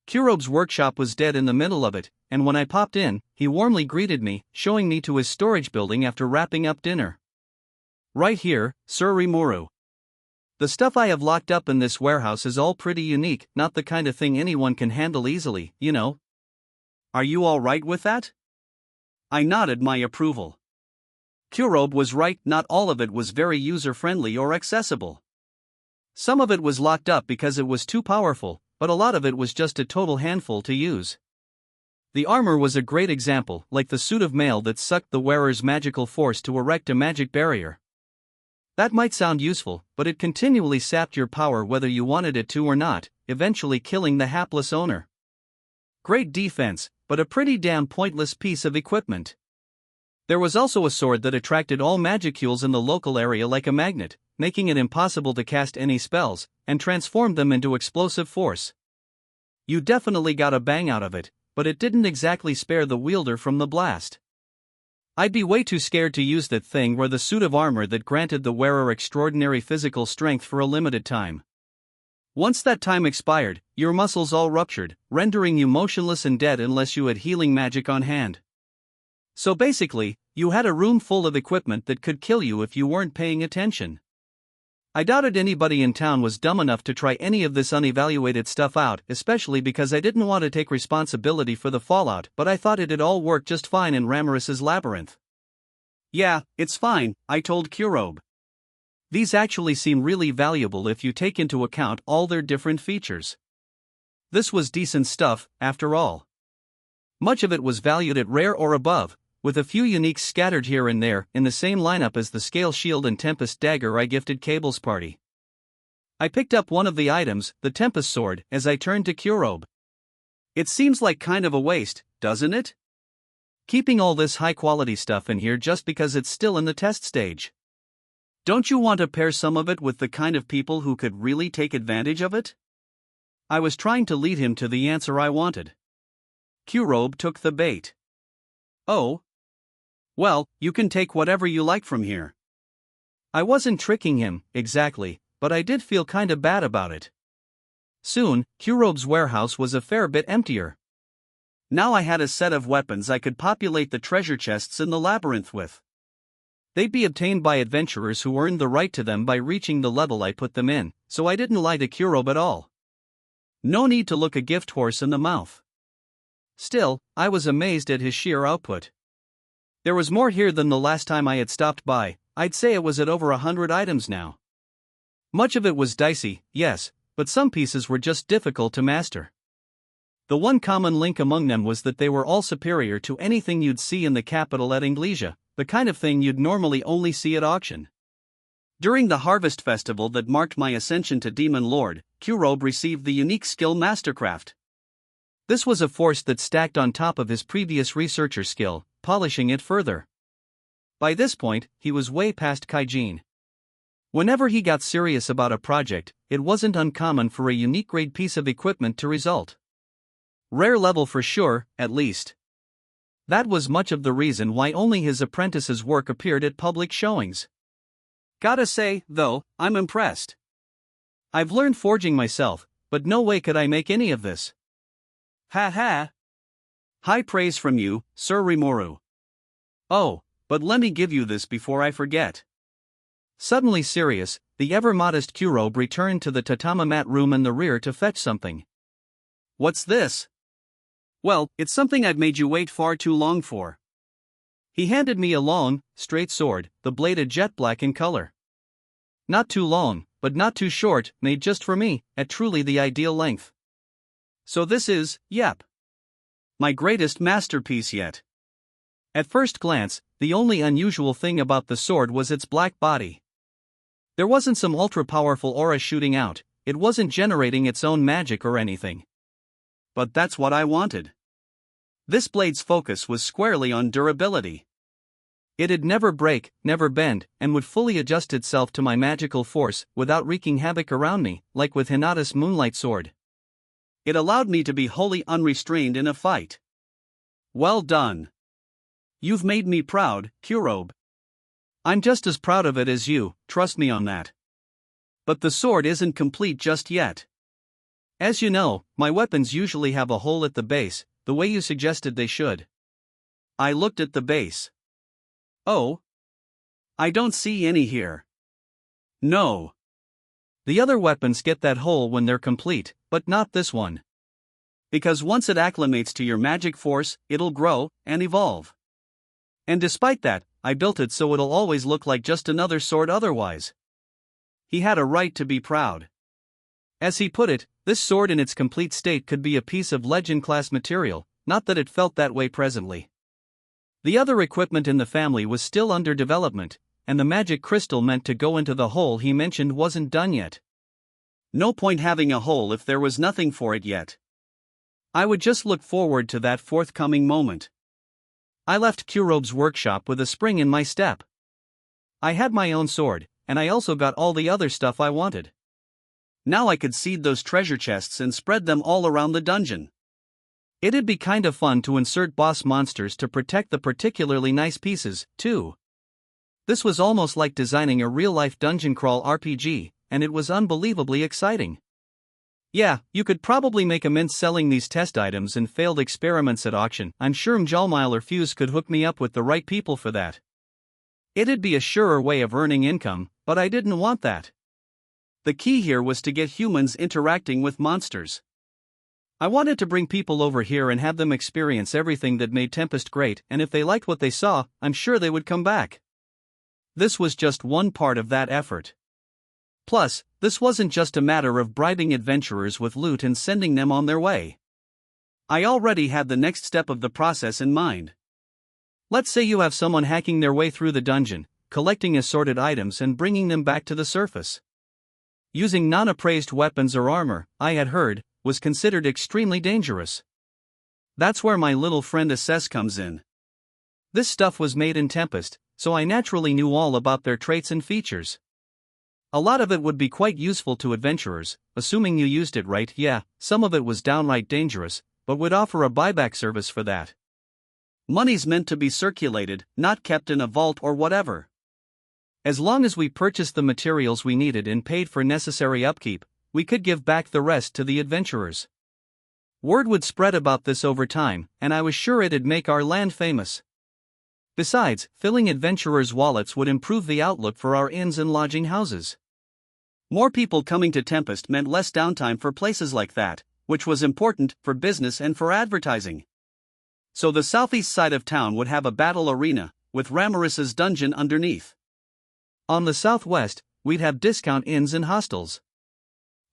Kurob's workshop was dead in the middle of it, and when I popped in, he warmly greeted me, showing me to his storage building after wrapping up dinner. Right here, Sir Rimuru. The stuff I have locked up in this warehouse is all pretty unique, not the kind of thing anyone can handle easily, you know. Are you all right with that? I nodded my approval. Kurob was right, not all of it was very user-friendly or accessible. Some of it was locked up because it was too powerful, but a lot of it was just a total handful to use. The armor was a great example, like the suit of mail that sucked the wearer's magical force to erect a magic barrier. That might sound useful, but it continually sapped your power whether you wanted it to or not, eventually killing the hapless owner. Great defense, but a pretty damn pointless piece of equipment. There was also a sword that attracted all magicules in the local area like a magnet, making it impossible to cast any spells, and transformed them into explosive force. You definitely got a bang out of it, but it didn't exactly spare the wielder from the blast. I'd be way too scared to use that thing or the suit of armor that granted the wearer extraordinary physical strength for a limited time. Once that time expired, your muscles all ruptured, rendering you motionless and dead unless you had healing magic on hand. So basically, you had a room full of equipment that could kill you if you weren't paying attention. I doubted anybody in town was dumb enough to try any of this unevaluated stuff out, especially because I didn't want to take responsibility for the fallout, but I thought it'd all work just fine in Ramirez's labyrinth. Yeah, it's fine, I told Kurobe. These actually seem really valuable if you take into account all their different features. This was decent stuff, after all. Much of it was valued at rare or above, with a few uniques scattered here and there in the same lineup as the scale shield and Tempest dagger I gifted Cable's party. I picked up one of the items, the Tempest sword, as I turned to Kurobe. It seems like kind of a waste, doesn't it? Keeping all this high-quality stuff in here just because it's still in the test stage. Don't you want to pair some of it with the kind of people who could really take advantage of it? I was trying to lead him to the answer I wanted. Kurobe took the bait. Oh? Well, you can take whatever you like from here. I wasn't tricking him, exactly, but I did feel kinda bad about it. Soon, Kurobe's warehouse was a fair bit emptier. Now I had a set of weapons I could populate the treasure chests in the labyrinth with. They'd be obtained by adventurers who earned the right to them by reaching the level I put them in, so I didn't lie to Kurobe at all. No need to look a gift horse in the mouth. Still, I was amazed at his sheer output. There was more here than the last time I had stopped by. I'd say it was at over 100 items now. Much of it was dicey, yes, but some pieces were just difficult to master. The one common link among them was that they were all superior to anything you'd see in the capital at Inglesia, the kind of thing you'd normally only see at auction. During the Harvest Festival that marked my ascension to Demon Lord, Kurobe received the unique skill Mastercraft. This was a force that stacked on top of his previous researcher skill, polishing it further. By this point, he was way past Kaijin. Whenever he got serious about a project, it wasn't uncommon for a unique grade piece of equipment to result. Rare level for sure, at least. That was much of the reason why only his apprentice's work appeared at public showings. Gotta say, though, I'm impressed. I've learned forging myself, but no way could I make any of this. Ha ha! High praise from you, Sir Rimuru. Oh, but let me give you this before I forget. Suddenly serious, the ever-modest Kurobe returned to the tatama mat room in the rear to fetch something. What's this? Well, it's something I've made you wait far too long for. He handed me a long, straight sword, the blade a jet black in color. Not too long, but not too short, made just for me, at truly the ideal length. So this is, yep, my greatest masterpiece yet. At first glance, the only unusual thing about the sword was its black body. There wasn't some ultra-powerful aura shooting out, it wasn't generating its own magic or anything. But that's what I wanted. This blade's focus was squarely on durability. It'd never break, never bend, and would fully adjust itself to my magical force without wreaking havoc around me, like with Hinata's Moonlight Sword. It allowed me to be wholly unrestrained in a fight. Well done. You've made me proud, Kurobe. I'm just as proud of it as you, trust me on that. But the sword isn't complete just yet. As you know, my weapons usually have a hole at the base, the way you suggested they should. I looked at the base. Oh? I don't see any here. No. The other weapons get that hole when they're complete, but not this one. Because once it acclimates to your magic force, it'll grow and evolve. And despite that, I built it so it'll always look like just another sword otherwise. He had a right to be proud. As he put it, this sword in its complete state could be a piece of legend-class material, not that it felt that way presently. The other equipment in the family was still under development, and the magic crystal meant to go into the hole he mentioned wasn't done yet. No point having a hole if there was nothing for it yet. I would just look forward to that forthcoming moment. I left Kurobe's workshop with a spring in my step. I had my own sword, and I also got all the other stuff I wanted. Now I could seed those treasure chests and spread them all around the dungeon. It'd be kind of fun to insert boss monsters to protect the particularly nice pieces, too. This was almost like designing a real-life dungeon crawl RPG, and it was unbelievably exciting. Yeah, you could probably make a mint selling these test items and failed experiments at auction. I'm sure Mjalmile or Fuse could hook me up with the right people for that. It'd be a surer way of earning income, but I didn't want that. The key here was to get humans interacting with monsters. I wanted to bring people over here and have them experience everything that made Tempest great, and if they liked what they saw, I'm sure they would come back. This was just one part of that effort. Plus, this wasn't just a matter of bribing adventurers with loot and sending them on their way. I already had the next step of the process in mind. Let's say you have someone hacking their way through the dungeon, collecting assorted items and bringing them back to the surface. Using non-appraised weapons or armor, I had heard, was considered extremely dangerous. That's where my little friend Assess comes in. This stuff was made in Tempest, so I naturally knew all about their traits and features. A lot of it would be quite useful to adventurers, assuming you used it right. Yeah, some of it was downright dangerous, but would offer a buyback service for that. Money's meant to be circulated, not kept in a vault or whatever. As long as we purchased the materials we needed and paid for necessary upkeep, we could give back the rest to the adventurers. Word would spread about this over time, and I was sure it'd make our land famous. Besides, filling adventurers' wallets would improve the outlook for our inns and lodging houses. More people coming to Tempest meant less downtime for places like that, which was important for business and for advertising. So the southeast side of town would have a battle arena, with Ramirez's dungeon underneath. On the southwest, we'd have discount inns and hostels.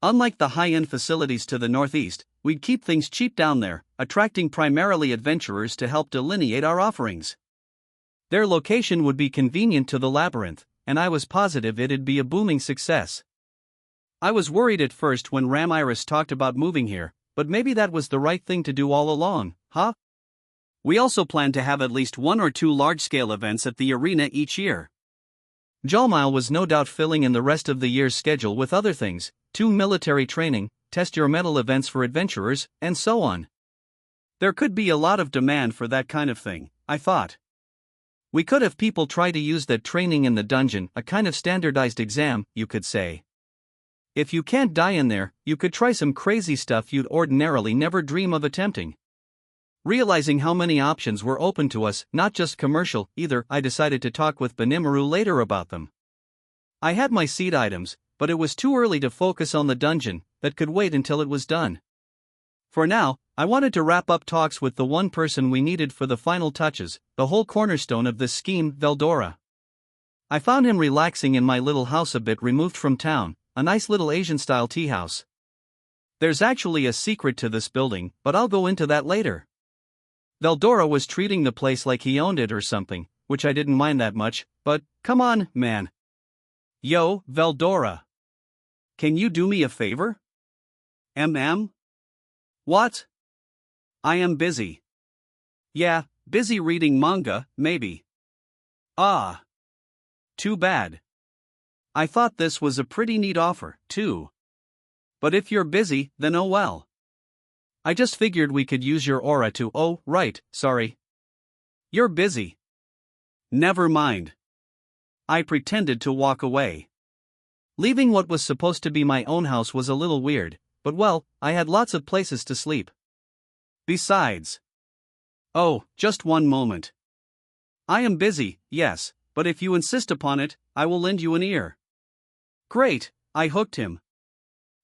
Unlike the high-end facilities to the northeast, we'd keep things cheap down there, attracting primarily adventurers to help delineate our offerings. Their location would be convenient to the labyrinth, and I was positive it'd be a booming success. I was worried at first when Ramirez talked about moving here, but maybe that was the right thing to do all along, huh? We also planned to have at least 1 or 2 large-scale events at the arena each year. Mjalmile was no doubt filling in the rest of the year's schedule with other things, 2 military training, test your metal events for adventurers, and so on. There could be a lot of demand for that kind of thing, I thought. We could have people try to use that training in the dungeon, a kind of standardized exam, you could say. If you can't die in there, you could try some crazy stuff you'd ordinarily never dream of attempting. Realizing how many options were open to us, not just commercial either, I decided to talk with Rimuru later about them. I had my seed items, but it was too early to focus on the dungeon, that could wait until it was done. For now, I wanted to wrap up talks with the one person we needed for the final touches, the whole cornerstone of this scheme, Veldora. I found him relaxing in my little house a bit removed from town, a nice little Asian-style tea house. There's actually a secret to this building, but I'll go into that later. Veldora was treating the place like he owned it or something, which I didn't mind that much, but, come on, man. Yo, Veldora. Can you do me a favor? What? I am busy. Yeah, busy reading manga, maybe. Ah. Too bad. I thought this was a pretty neat offer, too. But if you're busy, then oh well. I just figured we could use your aura to— oh, right, sorry. You're busy. Never mind. I pretended to walk away. Leaving what was supposed to be my own house was a little weird, but well, I had lots of places to sleep. Besides. Oh, just one moment. I am busy, yes, but if you insist upon it, I will lend you an ear. Great, I hooked him.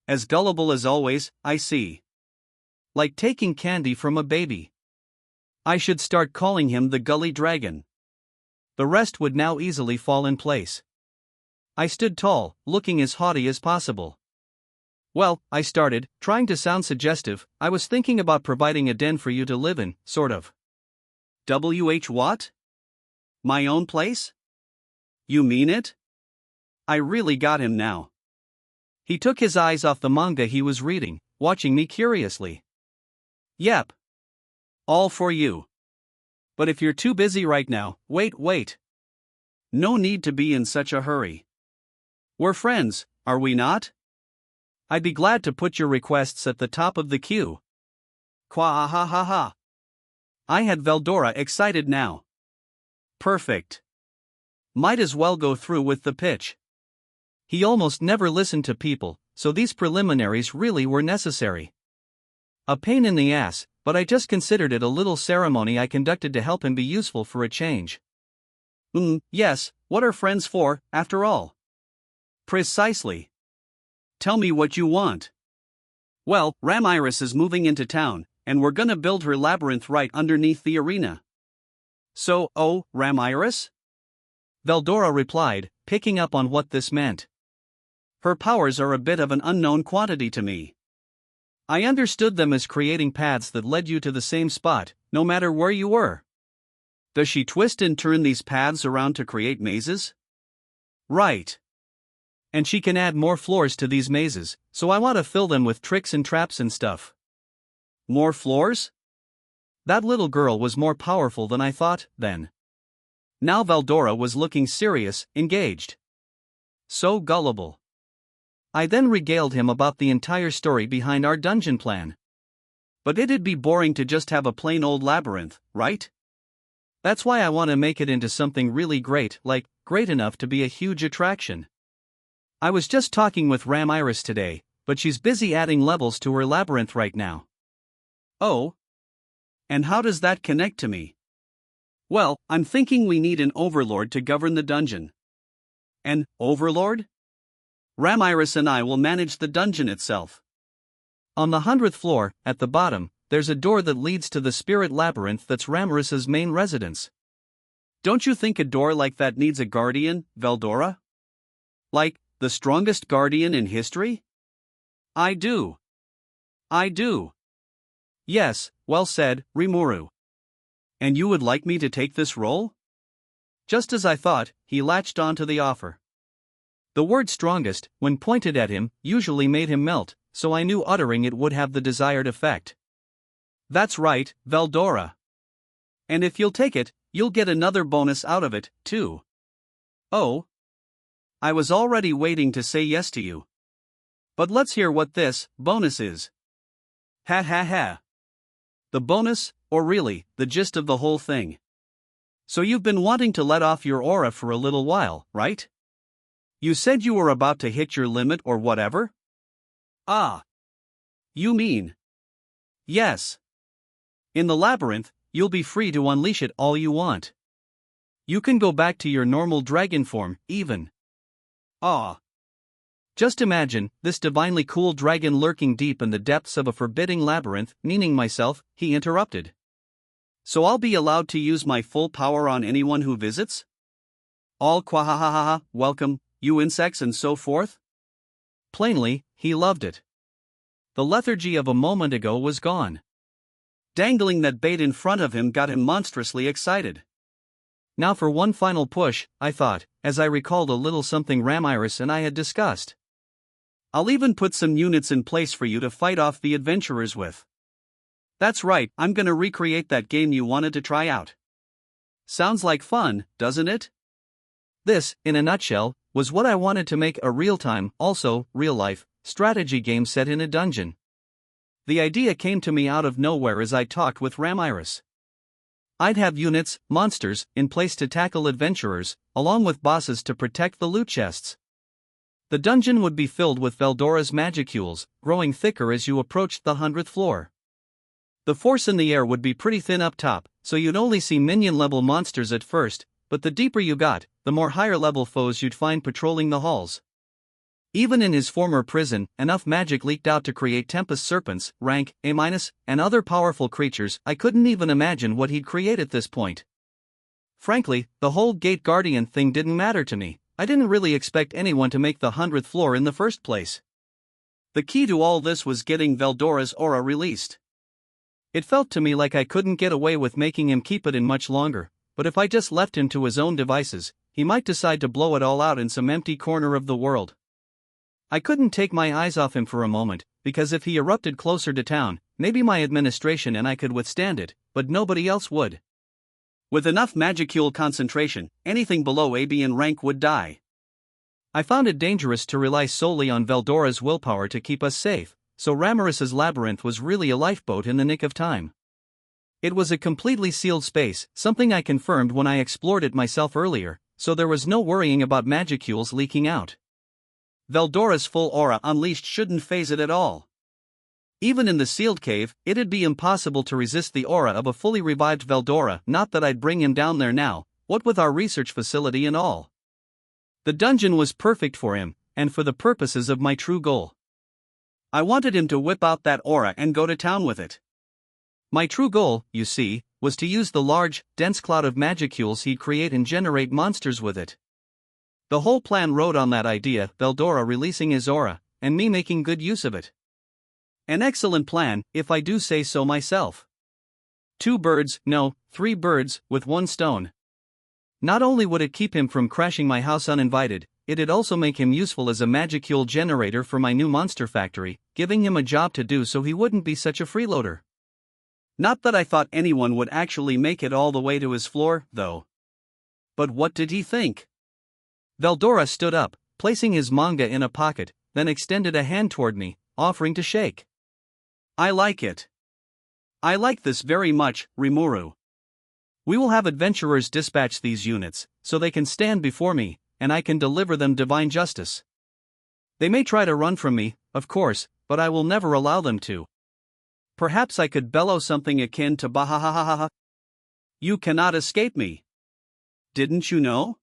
As gullible as always, I see. Like taking candy from a baby. I should start calling him the Gully Dragon. The rest would now easily fall in place. I stood tall, looking as haughty as possible. Well, I started, trying to sound suggestive. I was thinking about providing a den for you to live in, sort of. What? My own place? You mean it? I really got him now. He took his eyes off the manga he was reading, watching me curiously. Yep. All for you. But if you're too busy right now, wait. No need to be in such a hurry. We're friends, are we not? I'd be glad to put your requests at the top of the queue. Qua ha ha ha. I had Veldora excited now. Perfect. Might as well go through with the pitch. He almost never listened to people, so these preliminaries really were necessary. A pain in the ass, but I just considered it a little ceremony I conducted to help him be useful for a change. Yes, what are friends for, after all? Precisely. Tell me what you want. Well, Ramiris is moving into town, and we're gonna build her labyrinth right underneath the arena. So, Ramiris? Veldora replied, picking up on what this meant. Her powers are a bit of an unknown quantity to me. I understood them as creating paths that led you to the same spot, no matter where you were. Does she twist and turn these paths around to create mazes? Right. And she can add more floors to these mazes, so I want to fill them with tricks and traps and stuff. More floors? That little girl was more powerful than I thought, then. Now Veldora was looking serious, engaged. So gullible. I then regaled him about the entire story behind our dungeon plan. But it'd be boring to just have a plain old labyrinth, right? That's why I want to make it into something really great, like, great enough to be a huge attraction. I was just talking with Ramiris today, but she's busy adding levels to her labyrinth right now. Oh? And how does that connect to me? Well, I'm thinking we need an overlord to govern the dungeon. An overlord? Ramiris and I will manage the dungeon itself. On the 100th floor, at the bottom, there's a door that leads to the spirit labyrinth that's Ramiris's main residence. Don't you think a door like that needs a guardian, Veldora? Like, the strongest guardian in history? I do. Yes, well said, Rimuru. And you would like me to take this role? Just as I thought, he latched onto the offer. The word strongest, when pointed at him, usually made him melt, so I knew uttering it would have the desired effect. That's right, Veldora. And if you'll take it, you'll get another bonus out of it, too. Oh? I was already waiting to say yes to you. But let's hear what this bonus is. Ha ha ha. The bonus, or really, the gist of the whole thing. So you've been wanting to let off your aura for a little while, right? You said you were about to hit your limit or whatever? Ah. You mean? Yes. In the labyrinth, you'll be free to unleash it all you want. You can go back to your normal dragon form, even. Ah. Just imagine, this divinely cool dragon lurking deep in the depths of a forbidding labyrinth, meaning myself, he interrupted. So I'll be allowed to use my full power on anyone who visits? All quahahaha, welcome, you insects and so forth? Plainly, he loved it. The lethargy of a moment ago was gone. Dangling that bait in front of him got him monstrously excited. Now for one final push, I thought, as I recalled a little something Ramiris and I had discussed. I'll even put some units in place for you to fight off the adventurers with. That's right, I'm gonna recreate that game you wanted to try out. Sounds like fun, doesn't it? This, in a nutshell, was what I wanted to make a real-time, also, real-life, strategy game set in a dungeon. The idea came to me out of nowhere as I talked with Ramiris. I'd have units, monsters, in place to tackle adventurers, along with bosses to protect the loot chests. The dungeon would be filled with Veldora's magicules, growing thicker as you approached the 100th floor. The force in the air would be pretty thin up top, so you'd only see minion-level monsters at first, but the deeper you got, the more higher-level foes you'd find patrolling the halls. Even in his former prison, enough magic leaked out to create Tempest serpents, rank A-, and other powerful creatures I couldn't even imagine what he'd create at this point. Frankly, the whole Gate Guardian thing didn't matter to me. I didn't really expect anyone to make the 100th floor in the first place. The key to all this was getting Veldora's aura released. It felt to me like I couldn't get away with making him keep it in much longer, but if I just left him to his own devices, he might decide to blow it all out in some empty corner of the world. I couldn't take my eyes off him for a moment, because if he erupted closer to town, maybe my administration and I could withstand it, but nobody else would. With enough magicule concentration, anything below AB in rank would die. I found it dangerous to rely solely on Veldora's willpower to keep us safe, so Ramirez's labyrinth was really a lifeboat in the nick of time. It was a completely sealed space, something I confirmed when I explored it myself earlier, so there was no worrying about magicules leaking out. Veldora's full aura unleashed shouldn't phase it at all. Even in the sealed cave, it'd be impossible to resist the aura of a fully revived Veldora, not that I'd bring him down there now, what with our research facility and all. The dungeon was perfect for him, and for the purposes of my true goal. I wanted him to whip out that aura and go to town with it. My true goal, you see, was to use the large, dense cloud of magicules he'd create and generate monsters with it. The whole plan rode on that idea, Veldora releasing his aura, and me making good use of it. An excellent plan, if I do say so myself. 3 birds with one stone. Not only would it keep him from crashing my house uninvited, it'd also make him useful as a magicule generator for my new monster factory, giving him a job to do so he wouldn't be such a freeloader. Not that I thought anyone would actually make it all the way to his floor, though. But what did he think? Veldora stood up, placing his manga in a pocket, then extended a hand toward me, offering to shake. I like it. I like this very much, Rimuru. We will have adventurers dispatch these units, so they can stand before me, and I can deliver them divine justice. They may try to run from me, of course, but I will never allow them to. Perhaps I could bellow something akin to bahahahaha. You cannot escape me. Didn't you know?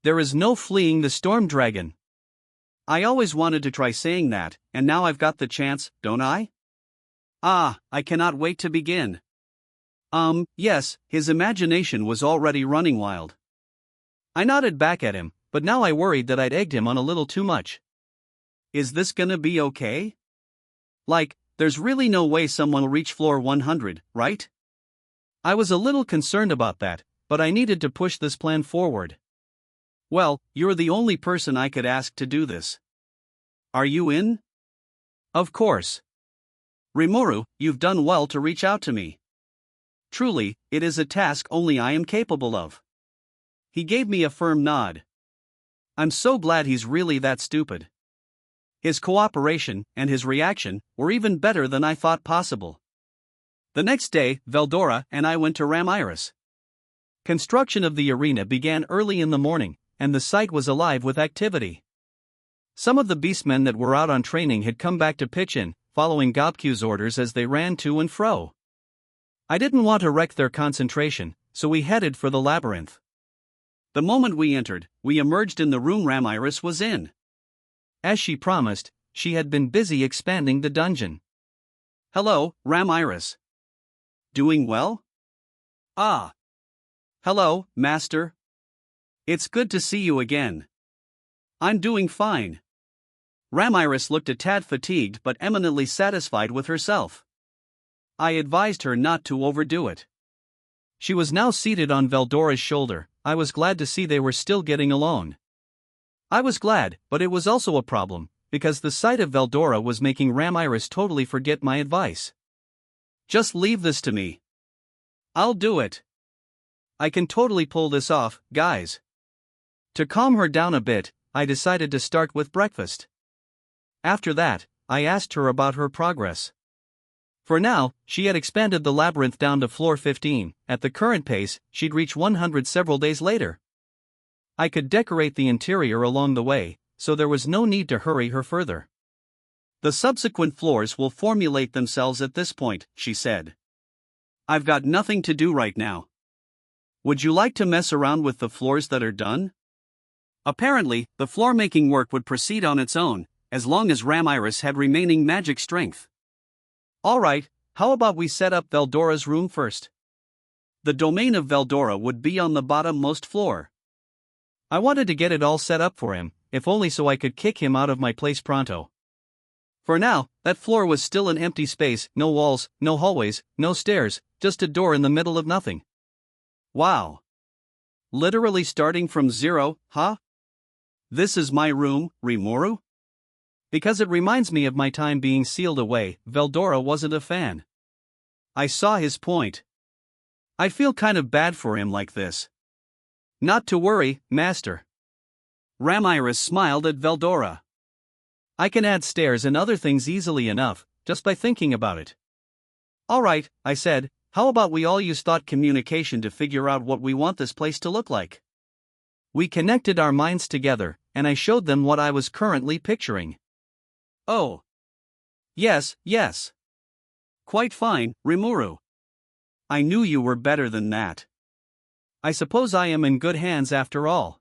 There is no fleeing the storm dragon. I always wanted to try saying that, and now I've got the chance, don't I? Ah, I cannot wait to begin. Yes, his imagination was already running wild. I nodded back at him, but now I worried that I'd egged him on a little too much. Is this gonna be okay? Like, there's really no way someone will reach floor 100, right? I was a little concerned about that, but I needed to push this plan forward. Well, you're the only person I could ask to do this. Are you in? Of course. Rimuru, you've done well to reach out to me. Truly, it is a task only I am capable of. He gave me a firm nod. I'm so glad he's really that stupid. His cooperation and his reaction were even better than I thought possible. The next day, Veldora and I went to Ramirez. Construction of the arena began early in the morning, and the site was alive with activity. Some of the beastmen that were out on training had come back to pitch in, following Gobku's orders as they ran to and fro. I didn't want to wreck their concentration, so we headed for the labyrinth. The moment we entered, we emerged in the room Ramirez was in. As she promised, she had been busy expanding the dungeon. Hello, Ramirez. Doing well? Ah. Hello, Master. It's good to see you again. I'm doing fine. Ramirez looked a tad fatigued but eminently satisfied with herself. I advised her not to overdo it. She was now seated on Veldora's shoulder. I was glad to see they were still getting along. I was glad, but it was also a problem, because the sight of Veldora was making Ramirez totally forget my advice. Just leave this to me. I'll do it. I can totally pull this off, guys. To calm her down a bit, I decided to start with breakfast. After that, I asked her about her progress. For now, she had expanded the labyrinth down to floor 15, at the current pace, she'd reach 100 several days later. I could decorate the interior along the way, so there was no need to hurry her further. The subsequent floors will formulate themselves at this point, she said. I've got nothing to do right now. Would you like to mess around with the floors that are done? Apparently, the floor-making work would proceed on its own, as long as Ramirez had remaining magic strength. Alright, how about we set up Veldora's room first? The domain of Veldora would be on the bottom-most floor. I wanted to get it all set up for him, if only so I could kick him out of my place pronto. For now, that floor was still an empty space, no walls, no hallways, no stairs, just a door in the middle of nothing. Wow. Literally starting from zero, huh? This is my room, Rimuru? Because it reminds me of my time being sealed away, Veldora wasn't a fan. I saw his point. I feel kind of bad for him like this. Not to worry, Master. Ramiris smiled at Veldora. I can add stairs and other things easily enough, just by thinking about it. Alright, I said, how about we all use thought communication to figure out what we want this place to look like? We connected our minds together, and I showed them what I was currently picturing. Oh. Yes. Quite fine, Rimuru. I knew you were better than that. I suppose I am in good hands after all.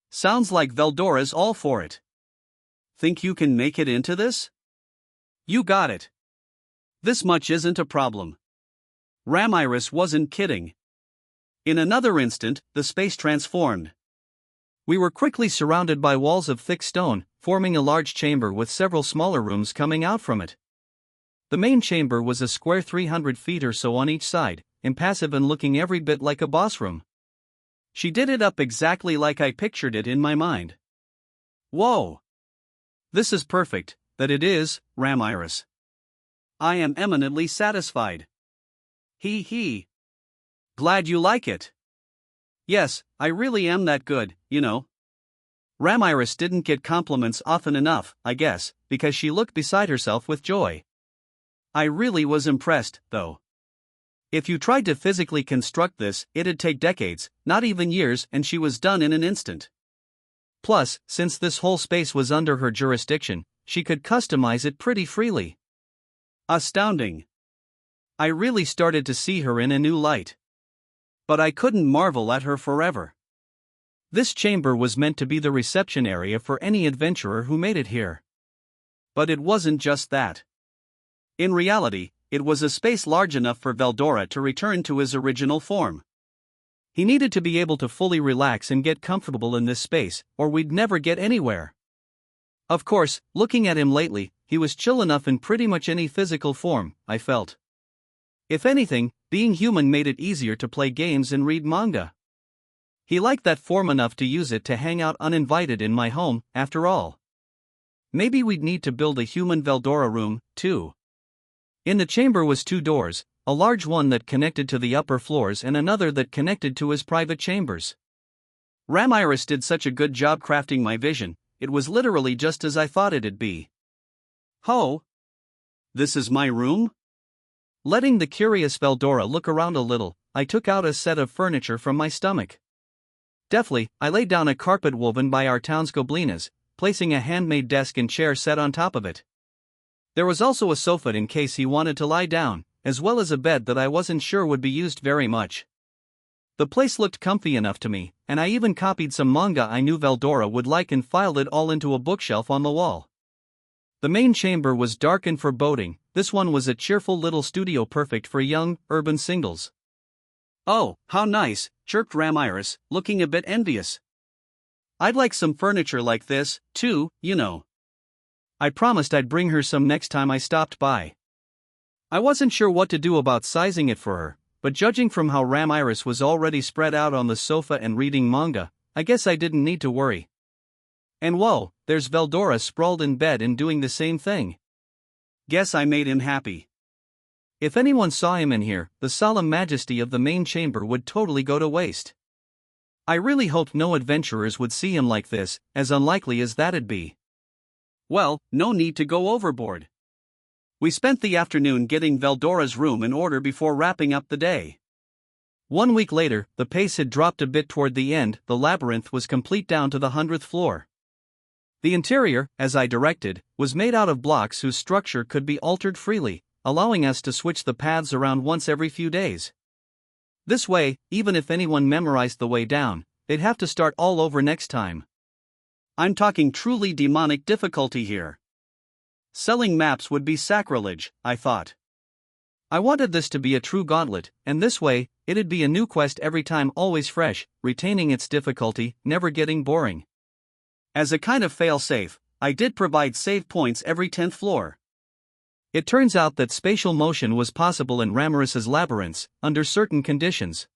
Sounds like Veldora's all for it. Think you can make it into this? You got it. This much isn't a problem. Ramiris wasn't kidding. In another instant, the space transformed. We were quickly surrounded by walls of thick stone, forming a large chamber with several smaller rooms coming out from it. The main chamber was a square 300 feet or so on each side, impassive and looking every bit like a boss room. She did it up exactly like I pictured it in my mind. Whoa! This is perfect, that it is, Ramiris. I am eminently satisfied. He. Glad you like it. Yes, I really am that good, you know. Ramiris didn't get compliments often enough, I guess, because she looked beside herself with joy. I really was impressed, though. If you tried to physically construct this, it'd take decades, not even years, and she was done in an instant. Plus, since this whole space was under her jurisdiction, she could customize it pretty freely. Astounding. I really started to see her in a new light. But I couldn't marvel at her forever. This chamber was meant to be the reception area for any adventurer who made it here. But it wasn't just that. In reality, it was a space large enough for Veldora to return to his original form. He needed to be able to fully relax and get comfortable in this space, or we'd never get anywhere. Of course, looking at him lately, he was chill enough in pretty much any physical form, I felt. If anything, being human made it easier to play games and read manga. He liked that form enough to use it to hang out uninvited in my home, after all. Maybe we'd need to build a human Veldora room, too. In the chamber was 2 doors, a large one that connected to the upper floors and another that connected to his private chambers. Ramiris did such a good job crafting my vision, it was literally just as I thought it'd be. Ho! This is my room? Letting the curious Veldora look around a little, I took out a set of furniture from my stomach. Deftly, I laid down a carpet woven by our town's goblinas, placing a handmade desk and chair set on top of it. There was also a sofa in case he wanted to lie down, as well as a bed that I wasn't sure would be used very much. The place looked comfy enough to me, and I even copied some manga I knew Veldora would like and filed it all into a bookshelf on the wall. The main chamber was dark and foreboding. This one was a cheerful little studio perfect for young, urban singles. Oh, how nice, chirped Ramiris, looking a bit envious. I'd like some furniture like this, too, you know. I promised I'd bring her some next time I stopped by. I wasn't sure what to do about sizing it for her, but judging from how Ramiris was already spread out on the sofa and reading manga, I guess I didn't need to worry. And whoa, there's Veldora sprawled in bed and doing the same thing. Guess I made him happy. If anyone saw him in here, the solemn majesty of the main chamber would totally go to waste. I really hoped no adventurers would see him like this, as unlikely as that'd be. Well, no need to go overboard. We spent the afternoon getting Veldora's room in order before wrapping up the day. 1 week later, the pace had dropped a bit toward the end, the labyrinth was complete down to the 100th floor. The interior, as I directed, was made out of blocks whose structure could be altered freely, allowing us to switch the paths around once every few days. This way, even if anyone memorized the way down, they'd have to start all over next time. I'm talking truly demonic difficulty here. Selling maps would be sacrilege, I thought. I wanted this to be a true gauntlet, and this way, it'd be a new quest every time, always fresh, retaining its difficulty, never getting boring. As a kind of fail-safe, I did provide save points every 10th floor. It turns out that spatial motion was possible in Ramiris's labyrinths, under certain conditions.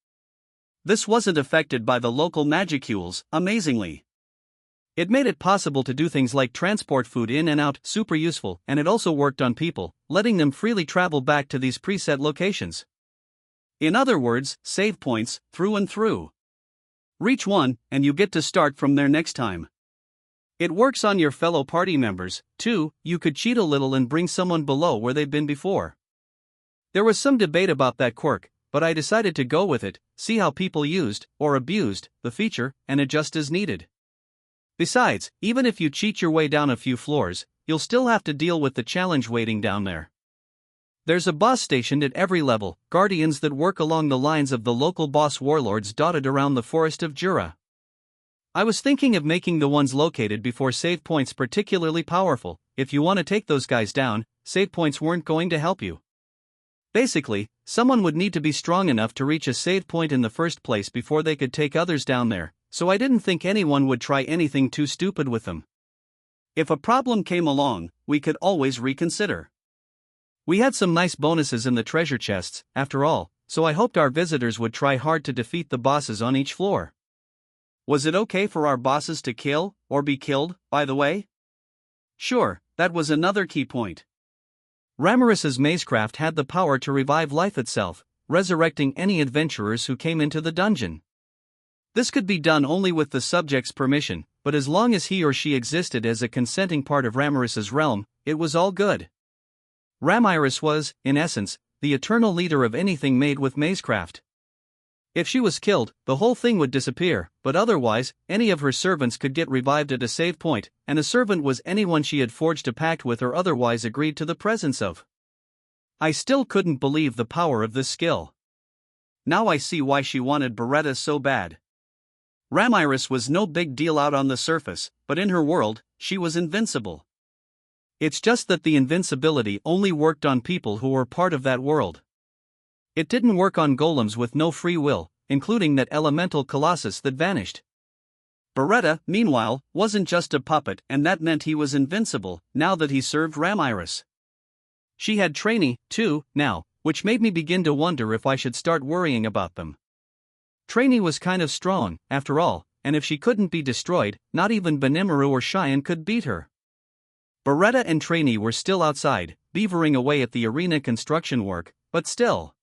This wasn't affected by the local magicules, amazingly. It made it possible to do things like transport food in and out, super useful, and it also worked on people, letting them freely travel back to these preset locations. In other words, save points, through and through. Reach one, and you get to start from there next time. It works on your fellow party members, too. You could cheat a little and bring someone below where they've been before. There was some debate about that quirk, but I decided to go with it, see how people used, or abused, the feature, and adjust as needed. Besides, even if you cheat your way down a few floors, you'll still have to deal with the challenge waiting down there. There's a boss stationed at every level, guardians that work along the lines of the local boss warlords dotted around the forest of Jura. I was thinking of making the ones located before save points particularly powerful. If you want to take those guys down, save points weren't going to help you. Basically, someone would need to be strong enough to reach a save point in the first place before they could take others down there, so I didn't think anyone would try anything too stupid with them. If a problem came along, we could always reconsider. We had some nice bonuses in the treasure chests, after all, so I hoped our visitors would try hard to defeat the bosses on each floor. Was it okay for our bosses to kill, or be killed, by the way? Sure, that was another key point. Ramirez's mazecraft had the power to revive life itself, resurrecting any adventurers who came into the dungeon. This could be done only with the subject's permission, but as long as he or she existed as a consenting part of Ramirez's realm, it was all good. Ramirez was, in essence, the eternal leader of anything made with mazecraft. If she was killed, the whole thing would disappear, but otherwise, any of her servants could get revived at a save point, and a servant was anyone she had forged a pact with or otherwise agreed to the presence of. I still couldn't believe the power of this skill. Now I see why she wanted Beretta so bad. Ramirez was no big deal out on the surface, but in her world, she was invincible. It's just that the invincibility only worked on people who were part of that world. It didn't work on golems with no free will, including that elemental colossus that vanished. Beretta, meanwhile, wasn't just a puppet, and that meant he was invincible, now that he served Ramirez. She had trainee, too, now, which made me begin to wonder if I should start worrying about them. Trainee was kind of strong, after all, and if she couldn't be destroyed, not even Benimaru or Cheyenne could beat her. Beretta and trainee were still outside, beavering away at the arena construction work, but still.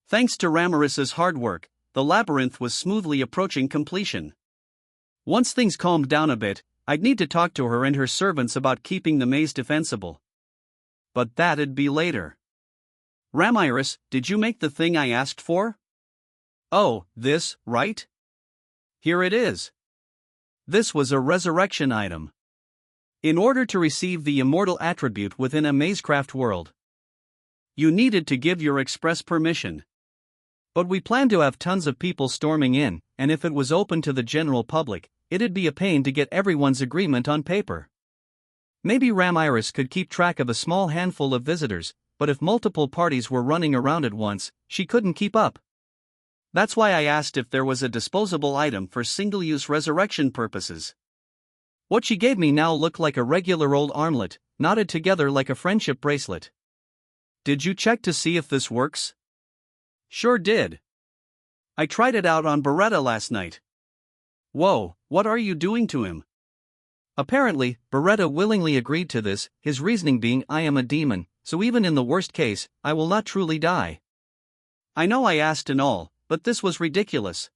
Thanks to Ramirez's hard work, the labyrinth was smoothly approaching completion. Once things calmed down a bit, I'd need to talk to her and her servants about keeping the maze defensible. But that'd be later. Ramirez, did you make the thing I asked for? Oh, this, right? Here it is. This was a resurrection item. In order to receive the immortal attribute within a mazecraft world, you needed to give your express permission. But we planned to have tons of people storming in, and if it was open to the general public, it'd be a pain to get everyone's agreement on paper. Maybe Ramirez could keep track of a small handful of visitors, but if multiple parties were running around at once, she couldn't keep up. That's why I asked if there was a disposable item for single-use resurrection purposes. What she gave me now looked like a regular old armlet, knotted together like a friendship bracelet. Did you check to see if this works? Sure did. I tried it out on Beretta last night. Whoa, what are you doing to him? Apparently, Beretta willingly agreed to this, his reasoning being I am a demon, so even in the worst case, I will not truly die. I know I asked and all, but this was ridiculous.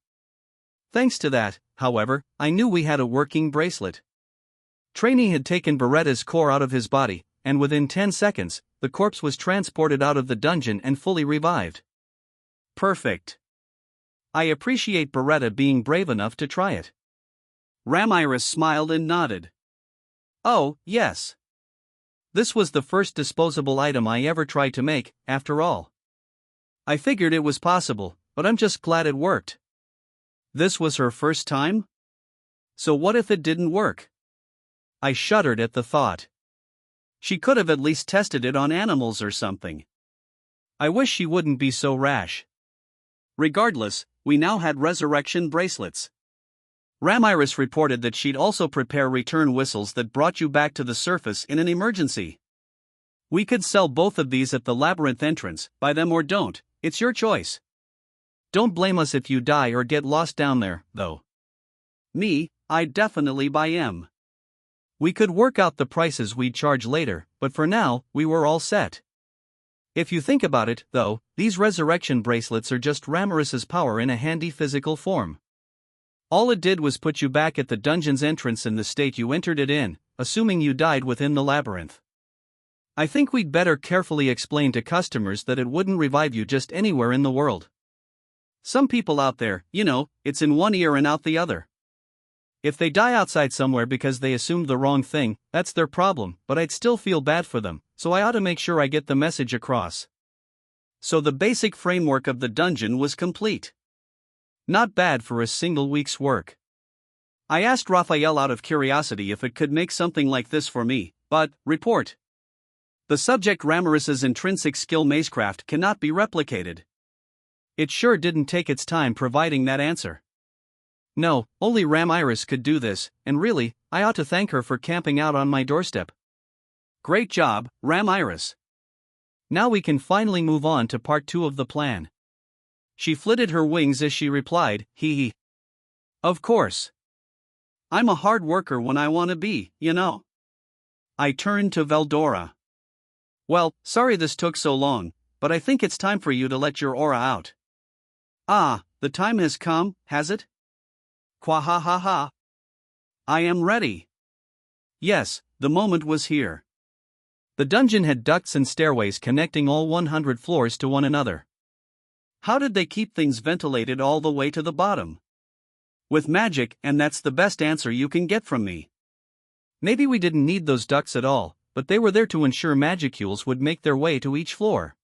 Thanks to that, however, I knew we had a working bracelet. Trainee had taken Beretta's core out of his body, and within 10 seconds, the corpse was transported out of the dungeon and fully revived. Perfect. I appreciate Beretta being brave enough to try it. Ramirez smiled and nodded. Oh, yes. This was the first disposable item I ever tried to make, after all. I figured it was possible, but I'm just glad it worked. This was her first time? So what if it didn't work? I shuddered at the thought. She could have at least tested it on animals or something. I wish she wouldn't be so rash. Regardless, we now had resurrection bracelets. Ramirez reported that she'd also prepare return whistles that brought you back to the surface in an emergency. We could sell both of these at the labyrinth entrance, buy them or don't, it's your choice. Don't blame us if you die or get lost down there, though. Me, I'd definitely buy 'em. We could work out the prices we'd charge later, but for now, we were all set. If you think about it, though, these resurrection bracelets are just Ramirez's power in a handy physical form. All it did was put you back at the dungeon's entrance in the state you entered it in, assuming you died within the labyrinth. I think we'd better carefully explain to customers that it wouldn't revive you just anywhere in the world. Some people out there, it's in one ear and out the other. If they die outside somewhere because they assumed the wrong thing, that's their problem, but I'd still feel bad for them, so I ought to make sure I get the message across. So the basic framework of the dungeon was complete. Not bad for a single week's work. I asked Raphael out of curiosity if it could make something like this for me, but, report. The subject Ramirez's intrinsic skill macecraft cannot be replicated. It sure didn't take its time providing that answer. No, only Ramirez could do this, and really, I ought to thank her for camping out on my doorstep. Great job, Ramirez. Now we can finally move on to part 2 of the plan. She flitted her wings as she replied, hee hee. Of course. I'm a hard worker when I want to be, I turned to Veldora. Well, sorry this took so long, but I think it's time for you to let your aura out. Ah, the time has come, has it? Quahahaha. I am ready. Yes, the moment was here. The dungeon had ducts and stairways connecting all 100 floors to one another. How did they keep things ventilated all the way to the bottom? With magic, and that's the best answer you can get from me. Maybe we didn't need those ducts at all, but they were there to ensure magicules would make their way to each floor.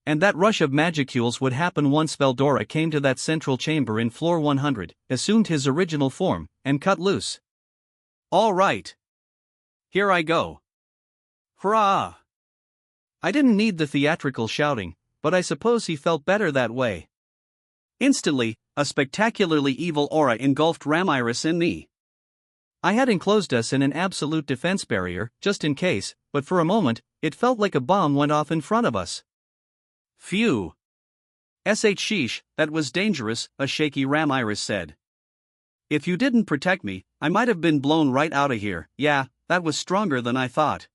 And that rush of magicules would happen once Veldora came to that central chamber in floor 100, assumed his original form, and cut loose. All right. Here I go. Hurrah! I didn't need the theatrical shouting, but I suppose he felt better that way. Instantly, a spectacularly evil aura engulfed Ramirez and me. I had enclosed us in an absolute defense barrier, just in case, but for a moment, it felt like a bomb went off in front of us. Phew. Sheesh, that was dangerous, a shaky Ramirez said. If you didn't protect me, I might have been blown right out of here. Yeah, that was stronger than I thought.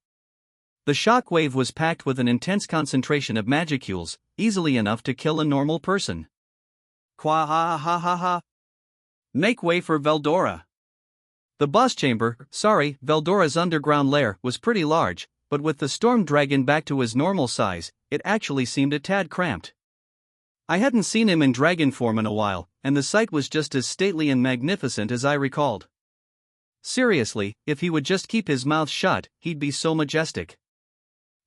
The shock wave was packed with an intense concentration of magicules, easily enough to kill a normal person. Quahahaha. Make way for Veldora. The boss chamber, Veldora's underground lair, was pretty large, but with the storm dragon back to his normal size, it actually seemed a tad cramped. I hadn't seen him in dragon form in a while, and the sight was just as stately and magnificent as I recalled. Seriously, if he would just keep his mouth shut, he'd be so majestic.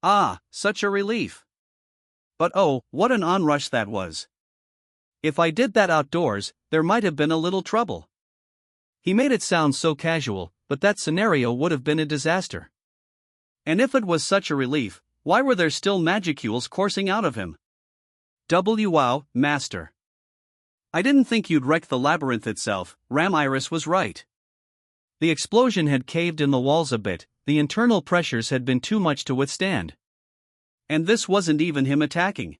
Ah, such a relief. But oh, what an onrush that was. If I did that outdoors, there might have been a little trouble. He made it sound so casual, but that scenario would have been a disaster. And if it was such a relief, why were there still magicules coursing out of him? Wow, Master. I didn't think you'd wreck the labyrinth itself, Ramirez was right. The explosion had caved in the walls a bit, the internal pressures had been too much to withstand. And this wasn't even him attacking.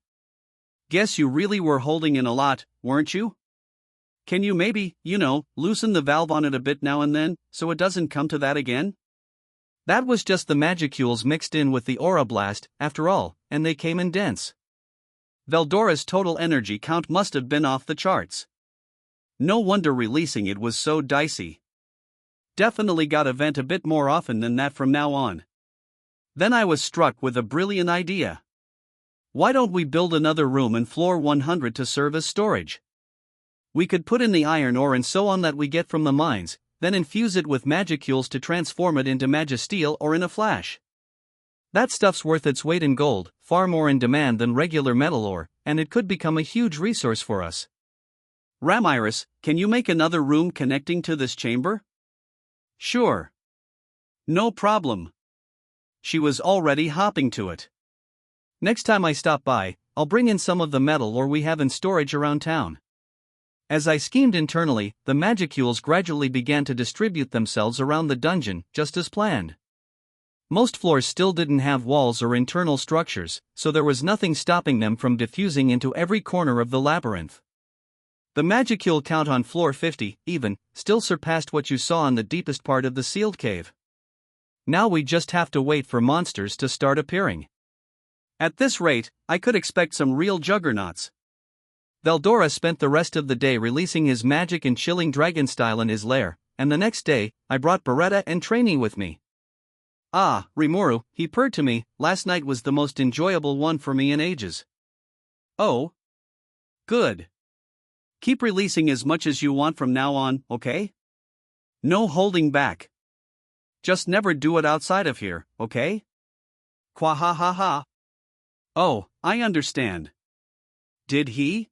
Guess you really were holding in a lot, weren't you? Can you maybe, loosen the valve on it a bit now and then, so it doesn't come to that again? That was just the magicules mixed in with the aura blast, after all, and they came in dense. Veldora's total energy count must have been off the charts. No wonder releasing it was so dicey. Definitely gotta vent a bit more often than that from now on. Then I was struck with a brilliant idea. Why don't we build another room in floor 100 to serve as storage? We could put in the iron ore and so on that we get from the mines, then infuse it with magicules to transform it into magisteel or in a flash. That stuff's worth its weight in gold, far more in demand than regular metal ore, and it could become a huge resource for us. Ramirez, can you make another room connecting to this chamber? Sure. No problem. She was already hopping to it. Next time I stop by, I'll bring in some of the metal ore we have in storage around town. As I schemed internally, the magicules gradually began to distribute themselves around the dungeon, just as planned. Most floors still didn't have walls or internal structures, so there was nothing stopping them from diffusing into every corner of the labyrinth. The magicule count on floor 50, even, still surpassed what you saw in the deepest part of the sealed cave. Now we just have to wait for monsters to start appearing. At this rate, I could expect some real juggernauts. Veldora spent the rest of the day releasing his magic and chilling dragon style in his lair, and the next day, I brought Beretta and Trainee with me. Ah, Rimuru, he purred to me, last night was the most enjoyable one for me in ages. Oh? Good. Keep releasing as much as you want from now on, okay? No holding back. Just never do it outside of here, okay? Kwahahaha. Oh, I understand. Did he?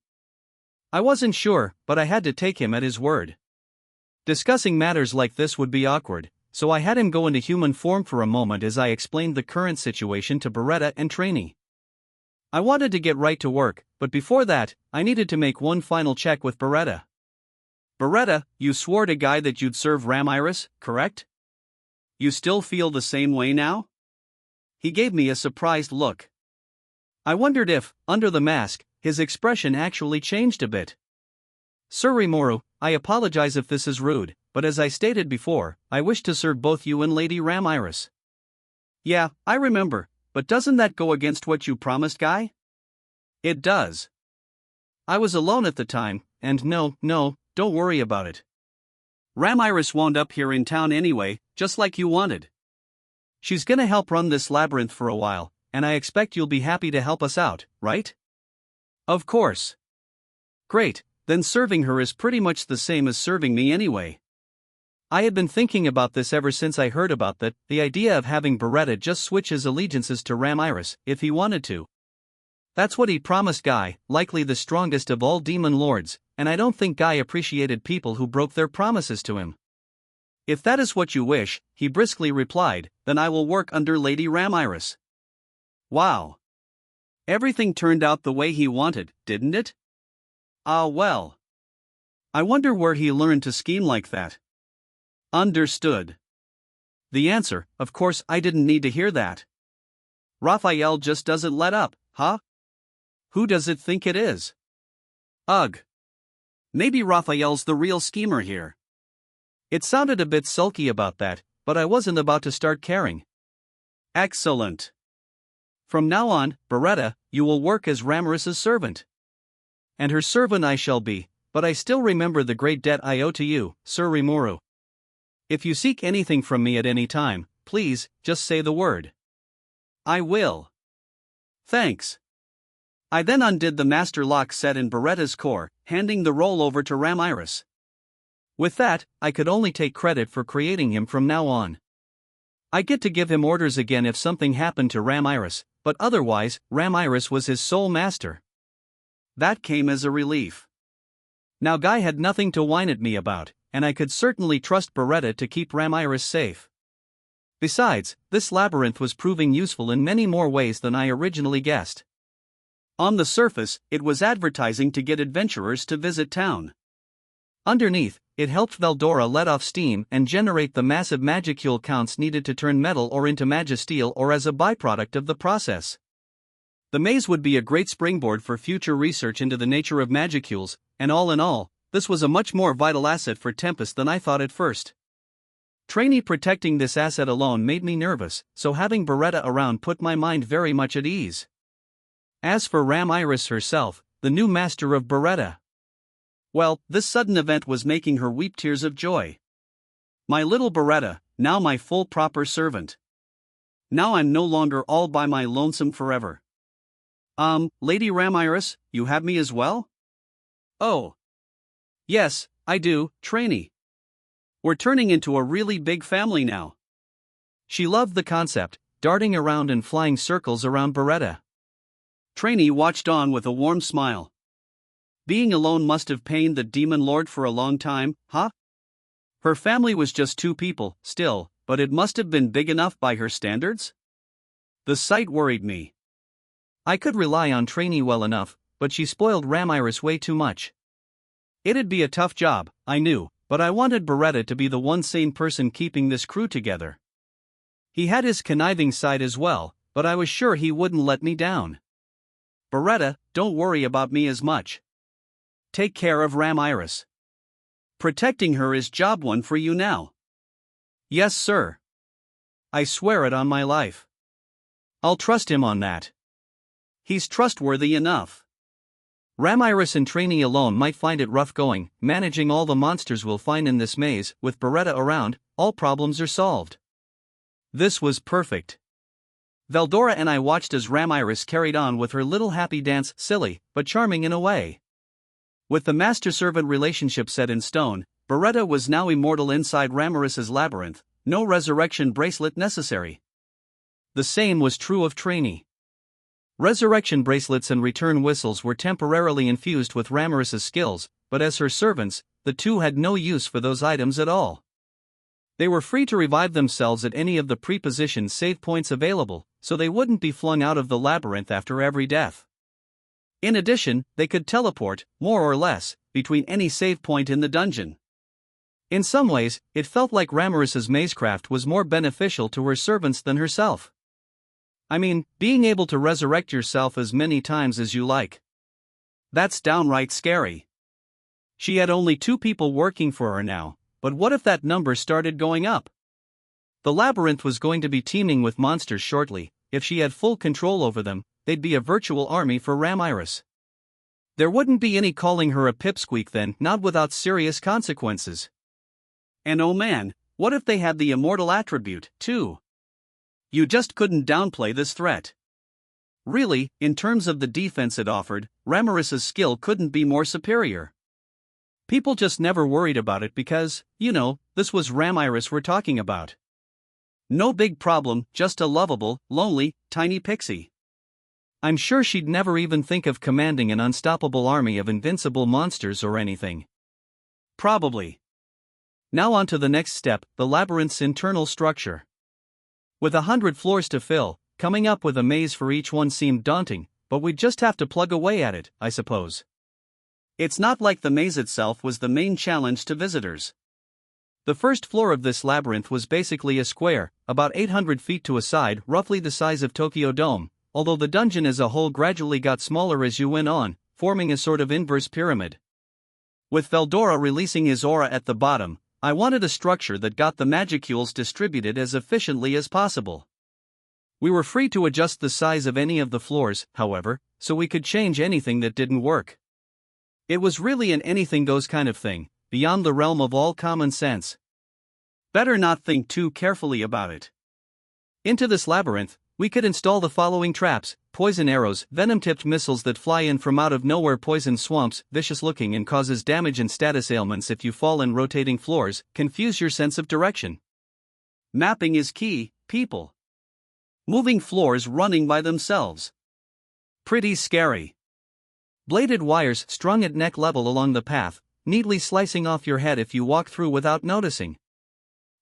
I wasn't sure, but I had to take him at his word. Discussing matters like this would be awkward, so I had him go into human form for a moment as I explained the current situation to Beretta and Trainee. I wanted to get right to work, but before that, I needed to make one final check with Beretta. Beretta, you swore to Guy that you'd serve Ramiris, correct? You still feel the same way now? He gave me a surprised look. I wondered if, under the mask, his expression actually changed a bit. Sir Rimuru, I apologize if this is rude, but as I stated before, I wish to serve both you and Lady Ramiris. Yeah, I remember, but doesn't that go against what you promised, Guy? It does. I was alone at the time, and no, don't worry about it. Ramiris wound up here in town anyway, just like you wanted. She's gonna help run this labyrinth for a while, and I expect you'll be happy to help us out, right? Of course. Great, then serving her is pretty much the same as serving me anyway. I had been thinking about this ever since I heard about that, the idea of having Beretta just switch his allegiances to Ramiris, if he wanted to. That's what he promised Guy, likely the strongest of all demon lords, and I don't think Guy appreciated people who broke their promises to him. If that is what you wish, he briskly replied, then I will work under Lady Ramiris. Wow. Everything turned out the way he wanted, didn't it? Ah well. I wonder where he learned to scheme like that. Understood. The answer, of course I didn't need to hear that. Raphael just doesn't let up, huh? Who does it think it is? Ugh. Maybe Raphael's the real schemer here. It sounded a bit sulky about that, but I wasn't about to start caring. Excellent. From now on, Beretta, you will work as Ramiris's servant. And her servant I shall be, but I still remember the great debt I owe to you, Sir Rimuru. If you seek anything from me at any time, please, just say the word. I will. Thanks. I then undid the master lock set in Beretta's core, handing the roll over to Ramiris. With that, I could only take credit for creating him from now on. I get to give him orders again if something happened to Ramiris, but otherwise, Ramiris was his sole master. That came as a relief. Now Guy had nothing to whine at me about, and I could certainly trust Beretta to keep Ramiris safe. Besides, this labyrinth was proving useful in many more ways than I originally guessed. On the surface, it was advertising to get adventurers to visit town. Underneath, it helped Veldora let off steam and generate the massive magicule counts needed to turn metal or into magisteel or as a byproduct of the process. The maze would be a great springboard for future research into the nature of magicules, and all in all, this was a much more vital asset for Tempest than I thought at first. Trainee protecting this asset alone made me nervous, so having Beretta around put my mind very much at ease. As for Ramiris herself, the new master of Beretta. Well, this sudden event was making her weep tears of joy. My little Beretta, now my full proper servant. Now I'm no longer all by my lonesome forever. Lady Ramiris, you have me as well? Oh. Yes, I do, Trainee. We're turning into a really big family now. She loved the concept, darting around and flying circles around Beretta. Trainee watched on with a warm smile. Being alone must have pained the demon lord for a long time, huh? Her family was just 2 people, still, but it must have been big enough by her standards? The sight worried me. I could rely on Trainee well enough, but she spoiled Ramiris way too much. It'd be a tough job, I knew, but I wanted Beretta to be the one sane person keeping this crew together. He had his conniving side as well, but I was sure he wouldn't let me down. Beretta, don't worry about me as much. Take care of Ramiris. Protecting her is job 1 for you now. Yes, sir. I swear it on my life. I'll trust him on that. He's trustworthy enough. Ramiris and Trainee alone might find it rough going, managing all the monsters we'll find in this maze. With Beretta around, all problems are solved. This was perfect. Veldora and I watched as Ramiris carried on with her little happy dance, silly, but charming in a way. With the master-servant relationship set in stone, Beretta was now immortal inside Ramiris's labyrinth, no resurrection bracelet necessary. The same was true of Trainee. Resurrection bracelets and return whistles were temporarily infused with Ramiris's skills, but as her servants, the two had no use for those items at all. They were free to revive themselves at any of the pre-positioned save points available, so they wouldn't be flung out of the labyrinth after every death. In addition, they could teleport, more or less, between any save point in the dungeon. In some ways, it felt like Ramiris's mazecraft was more beneficial to her servants than herself. I mean, being able to resurrect yourself as many times as you like. That's downright scary. She had only 2 people working for her now, but what if that number started going up? The labyrinth was going to be teeming with monsters shortly. If she had full control over them, they'd be a virtual army for Ramiris. There wouldn't be any calling her a pipsqueak then, not without serious consequences. And oh man, what if they had the immortal attribute, too? You just couldn't downplay this threat. Really, in terms of the defense it offered, Ramiris's skill couldn't be more superior. People just never worried about it because, this was Ramiris we're talking about. No big problem, just a lovable, lonely, tiny pixie. I'm sure she'd never even think of commanding an unstoppable army of invincible monsters or anything. Probably. Now on to the next step, the labyrinth's internal structure. With 100 floors to fill, coming up with a maze for each one seemed daunting, but we'd just have to plug away at it, I suppose. It's not like the maze itself was the main challenge to visitors. The first floor of this labyrinth was basically a square, about 800 feet to a side, roughly the size of Tokyo Dome, although the dungeon as a whole gradually got smaller as you went on, forming a sort of inverse pyramid. With Veldora releasing his aura at the bottom, I wanted a structure that got the magicules distributed as efficiently as possible. We were free to adjust the size of any of the floors, however, so we could change anything that didn't work. It was really an anything-goes kind of thing, beyond the realm of all common sense. Better not think too carefully about it. Into this labyrinth, we could install the following traps: poison arrows, venom-tipped missiles that fly in from out of nowhere, poison swamps, vicious-looking and causes damage and status ailments if you fall in rotating floors, confuse your sense of direction. Mapping is key, people. Moving floors running by themselves. Pretty scary. Bladed wires strung at neck level along the path, neatly slicing off your head if you walk through without noticing.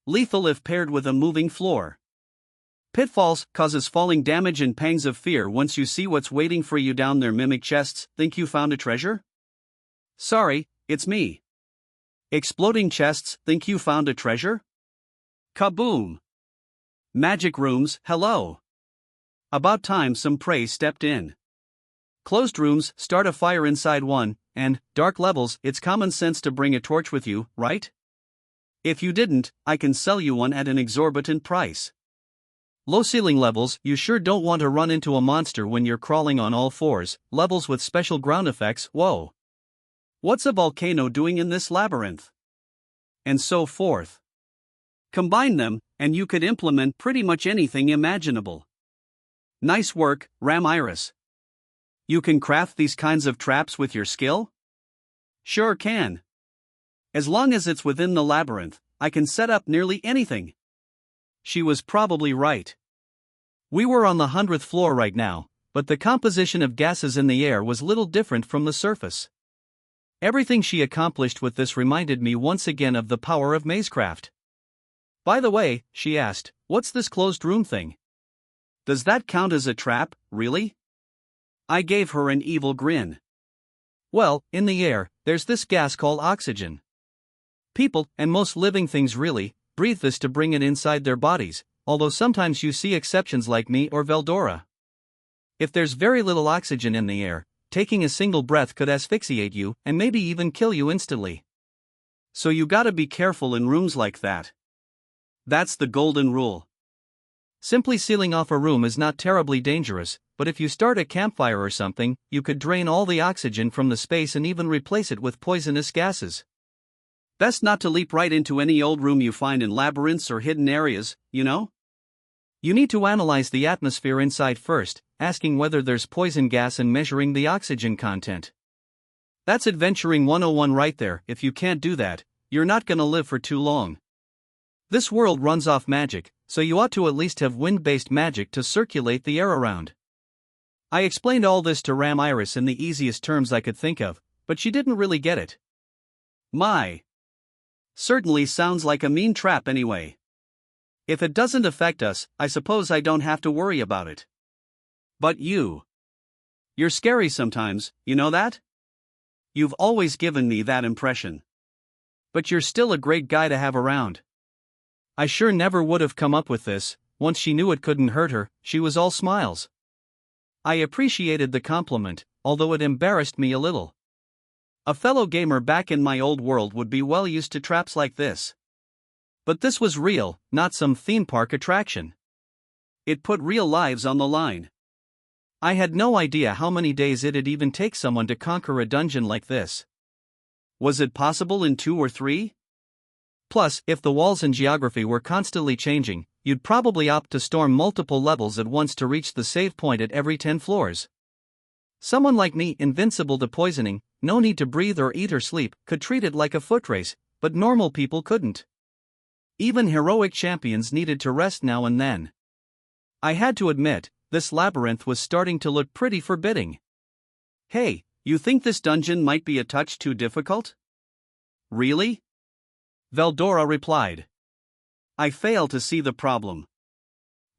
Lethal if paired with a moving floor. Pitfalls causes falling damage and pangs of fear once you see what's waiting for you down their mimic chests. Think you found a treasure? Sorry, it's me. Exploding chests. Think you found a treasure? Kaboom! Magic rooms. Hello. About time some prey stepped in. Closed rooms. Start a fire inside one, and dark levels. It's common sense to bring a torch with you, right? If you didn't, I can sell you one at an exorbitant price. Low ceiling levels. You sure don't want to run into a monster when you're crawling on all fours. Levels with special ground effects. Whoa. What's a volcano doing in this labyrinth? And so forth. Combine them, and you could implement pretty much anything imaginable. Nice work, Ramiris. You can craft these kinds of traps with your skill? Sure can. As long as it's within the labyrinth, I can set up nearly anything. She was probably right. We were on the 100th floor right now, but the composition of gases in the air was little different from the surface. Everything she accomplished with this reminded me once again of the power of mazecraft. By the way, she asked, what's this closed room thing? Does that count as a trap, really? I gave her an evil grin. Well, in the air, there's this gas called oxygen. People, and most living things really, breathe this to bring it inside their bodies, although sometimes you see exceptions like me or Veldora. If there's very little oxygen in the air, taking a single breath could asphyxiate you and maybe even kill you instantly. So you gotta be careful in rooms like that. That's the golden rule. Simply sealing off a room is not terribly dangerous, but if you start a campfire or something, you could drain all the oxygen from the space and even replace it with poisonous gases. Best not to leap right into any old room you find in labyrinths or hidden areas, you know? You need to analyze the atmosphere inside first, asking whether there's poison gas and measuring the oxygen content. That's adventuring 101 right there. If you can't do that, you're not gonna live for too long. This world runs off magic, so you ought to at least have wind-based magic to circulate the air around. I explained all this to Ram Iris in the easiest terms I could think of, but she didn't really get it. My. Certainly sounds like a mean trap anyway. If it doesn't affect us, I suppose I don't have to worry about it. But you're scary sometimes, you know that? You've always given me that impression. But you're still a great guy to have around. I sure never would have come up with this. Once she knew it couldn't hurt her, she was all smiles. I appreciated the compliment, although it embarrassed me a little. A fellow gamer back in my old world would be well used to traps like this. But this was real, not some theme park attraction. It put real lives on the line. I had no idea how many days it'd even take someone to conquer a dungeon like this. Was it possible in 2 or 3? Plus, if the walls and geography were constantly changing, you'd probably opt to storm multiple levels at once to reach the save point at every 10 floors. Someone like me, invincible to poisoning, no need to breathe or eat or sleep, could treat it like a foot race, but normal people couldn't. Even heroic champions needed to rest now and then. I had to admit, this labyrinth was starting to look pretty forbidding. Hey, you think this dungeon might be a touch too difficult? Really? Veldora replied. I fail to see the problem.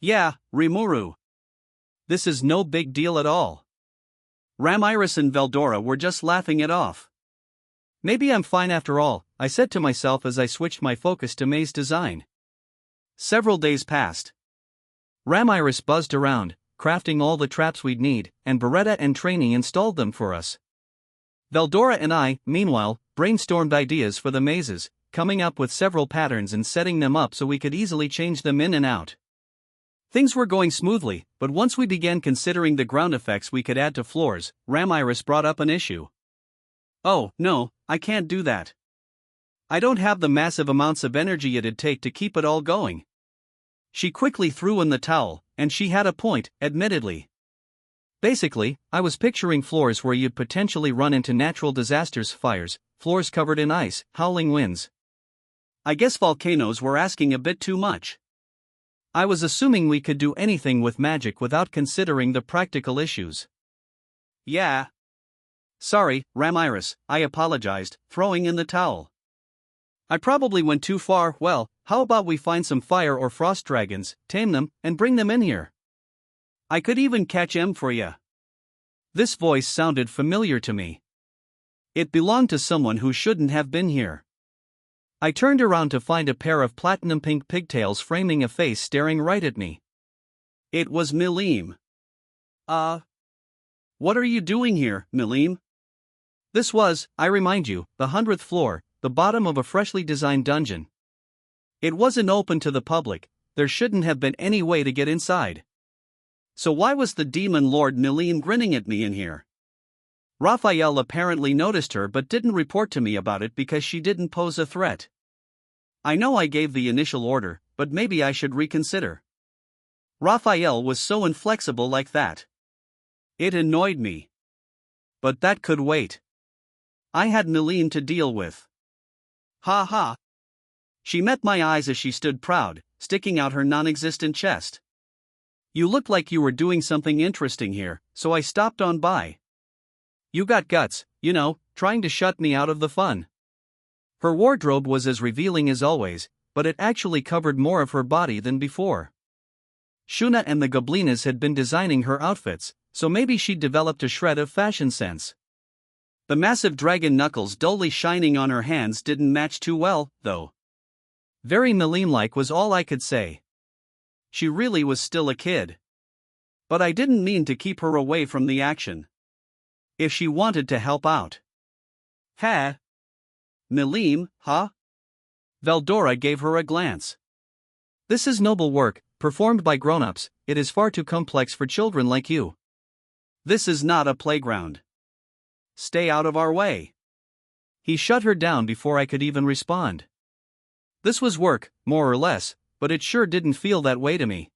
Yeah, Rimuru. This is no big deal at all. Ramiris and Veldora were just laughing it off. Maybe I'm fine after all, I said to myself as I switched my focus to maze design. Several days passed. Ramiris buzzed around, crafting all the traps we'd need, and Beretta and Trainee installed them for us. Veldora and I, meanwhile, brainstormed ideas for the mazes, coming up with several patterns and setting them up so we could easily change them in and out. Things were going smoothly, but once we began considering the ground effects we could add to floors, Ramiris brought up an issue. Oh, no, I can't do that. I don't have the massive amounts of energy it'd take to keep it all going. She quickly threw in the towel, and she had a point, admittedly. Basically, I was picturing floors where you'd potentially run into natural disasters, fires, floors covered in ice, howling winds. I guess volcanoes were asking a bit too much. I was assuming we could do anything with magic without considering the practical issues. Yeah. Sorry, Ramiris, I apologized, throwing in the towel. I probably went too far. Well, how about we find some fire or frost dragons, tame them, and bring them in here? I could even catch them for ya. This voice sounded familiar to me. It belonged to someone who shouldn't have been here. I turned around to find a pair of platinum pink pigtails framing a face staring right at me. It was Milim. What are you doing here, Milim? This was, I remind you, the 100th floor, the bottom of a freshly designed dungeon. It wasn't open to the public, there shouldn't have been any way to get inside. So why was the demon lord Milim grinning at me in here? Raphael apparently noticed her but didn't report to me about it because she didn't pose a threat. I know I gave the initial order, but maybe I should reconsider. Raphael was so inflexible like that. It annoyed me. But that could wait. I had Milim to deal with. Ha ha. She met my eyes as she stood proud, sticking out her non-existent chest. You looked like you were doing something interesting here, so I stopped on by. You got guts, you know, trying to shut me out of the fun. Her wardrobe was as revealing as always, but it actually covered more of her body than before. Shuna and the Goblinas had been designing her outfits, so maybe she'd developed a shred of fashion sense. The massive dragon knuckles dully shining on her hands didn't match too well, though. Very Milim-like was all I could say. She really was still a kid. But I didn't mean to keep her away from the action. If she wanted to help out. Ha! Milim, huh? Veldora gave her a glance. This is noble work, performed by grown-ups, it is far too complex for children like you. This is not a playground. Stay out of our way. He shut her down before I could even respond. This was work, more or less, but it sure didn't feel that way to me.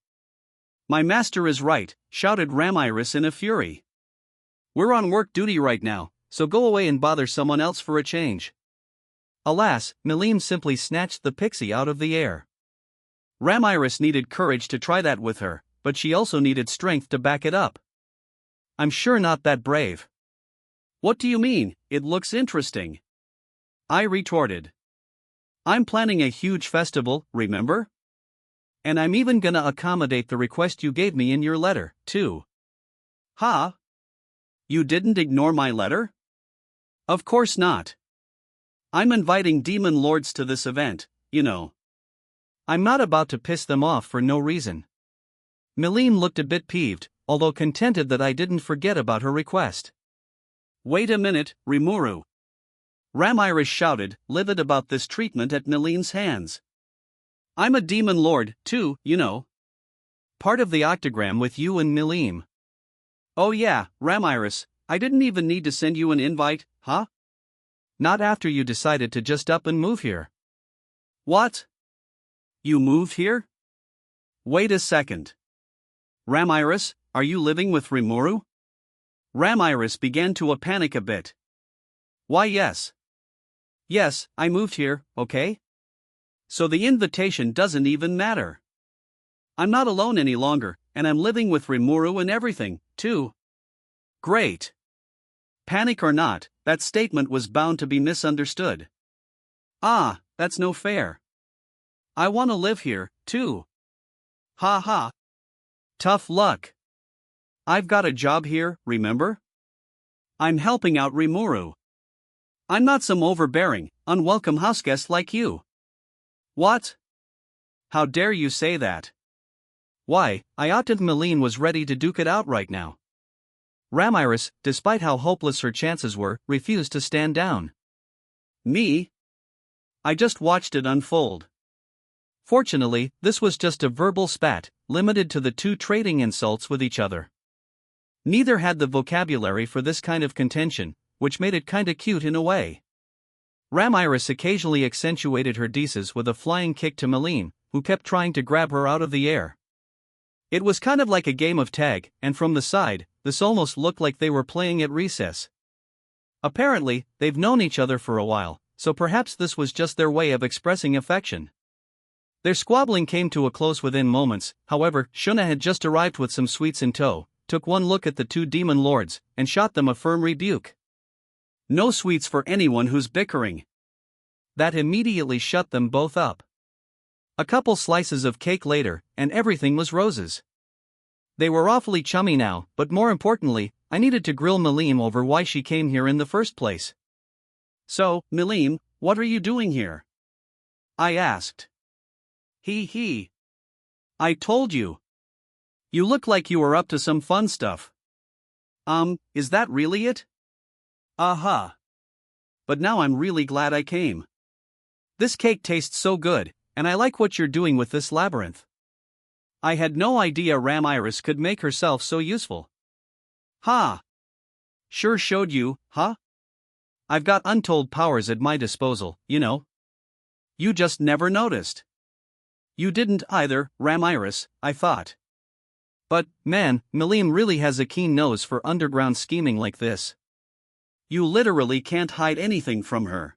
My master is right, shouted Ramiris in a fury. We're on work duty right now, so go away and bother someone else for a change. Alas, Milim simply snatched the pixie out of the air. Ramiris needed courage to try that with her, but she also needed strength to back it up. I'm sure not that brave. What do you mean? It looks interesting. I retorted. I'm planning a huge festival, remember? And I'm even gonna accommodate the request you gave me in your letter, too. Huh? You didn't ignore my letter? Of course not. I'm inviting demon lords to this event, you know. I'm not about to piss them off for no reason. Milim looked a bit peeved, although contented that I didn't forget about her request. Wait a minute, Rimuru. Ramiris shouted, livid about this treatment at Milim's hands. I'm a demon lord, too, you know. Part of the octagram with you and Milim. Oh yeah, Ramiris, I didn't even need to send you an invite, huh? Not after you decided to just up and move here. What? You moved here? Wait a second. Ramiris, are you living with Rimuru? Ramiris began to panic a bit. Why yes. Yes, I moved here, okay? So the invitation doesn't even matter. I'm not alone any longer, and I'm living with Rimuru and everything, too. Great. Panic or not, that statement was bound to be misunderstood. Ah, that's no fair. I want to live here, too. Ha ha. Tough luck. I've got a job here, remember? I'm helping out Rimuru. I'm not some overbearing, unwelcome houseguest like you. What? How dare you say that? Why, Ayativ Milim was ready to duke it out right now. Ramiris, despite how hopeless her chances were, refused to stand down. Me? I just watched it unfold. Fortunately, this was just a verbal spat, limited to the two trading insults with each other. Neither had the vocabulary for this kind of contention, which made it kinda cute in a way. Ramiris occasionally accentuated her dices with a flying kick to Milim, who kept trying to grab her out of the air. It was kind of like a game of tag, and from the side, this almost looked like they were playing at recess. Apparently, they've known each other for a while, so perhaps this was just their way of expressing affection. Their squabbling came to a close within moments, however. Shuna had just arrived with some sweets in tow, took one look at the two demon lords, and shot them a firm rebuke. No sweets for anyone who's bickering. That immediately shut them both up. A couple slices of cake later, and everything was roses. They were awfully chummy now, but more importantly, I needed to grill Milim over why she came here in the first place. So, Milim, what are you doing here? I asked. He. I told you. You look like you were up to some fun stuff. Is that really it? Uh-huh. But now I'm really glad I came. This cake tastes so good, and I like what you're doing with this labyrinth. I had no idea Ramiris could make herself so useful. Ha! Sure showed you, huh? I've got untold powers at my disposal, you know. You just never noticed. You didn't either, Ramiris, I thought. But, man, Milim really has a keen nose for underground scheming like this. You literally can't hide anything from her.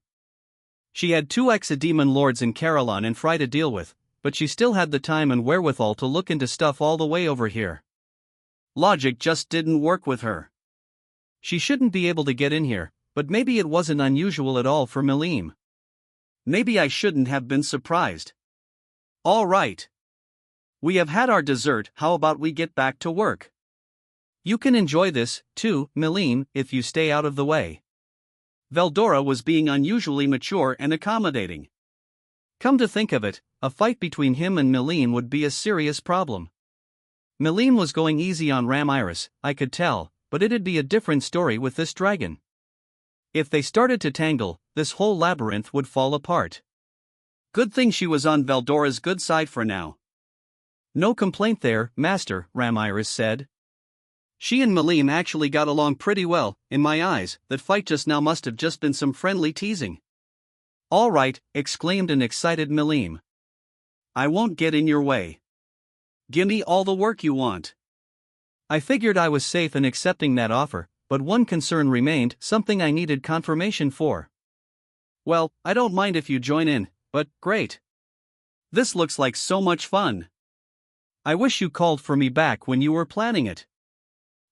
She had two ex-demon lords in Carolon and Fry to deal with, but she still had the time and wherewithal to look into stuff all the way over here. Logic just didn't work with her. She shouldn't be able to get in here, but maybe it wasn't unusual at all for Milim. Maybe I shouldn't have been surprised. All right. We have had our dessert, how about we get back to work? You can enjoy this, too, Milim, if you stay out of the way. Veldora was being unusually mature and accommodating. Come to think of it, a fight between him and Milim would be a serious problem. Milim was going easy on Ramiris, I could tell, but it'd be a different story with this dragon. If they started to tangle, this whole labyrinth would fall apart. Good thing she was on Veldora's good side for now. No complaint there, Master, Ramiris said. She and Malim actually got along pretty well. In my eyes, that fight just now must have just been some friendly teasing. All right, exclaimed an excited Malim. I won't get in your way. Gimme all the work you want. I figured I was safe in accepting that offer, but one concern remained, something I needed confirmation for. Well, I don't mind if you join in, but great. This looks like so much fun. I wish you called for me back when you were planning it.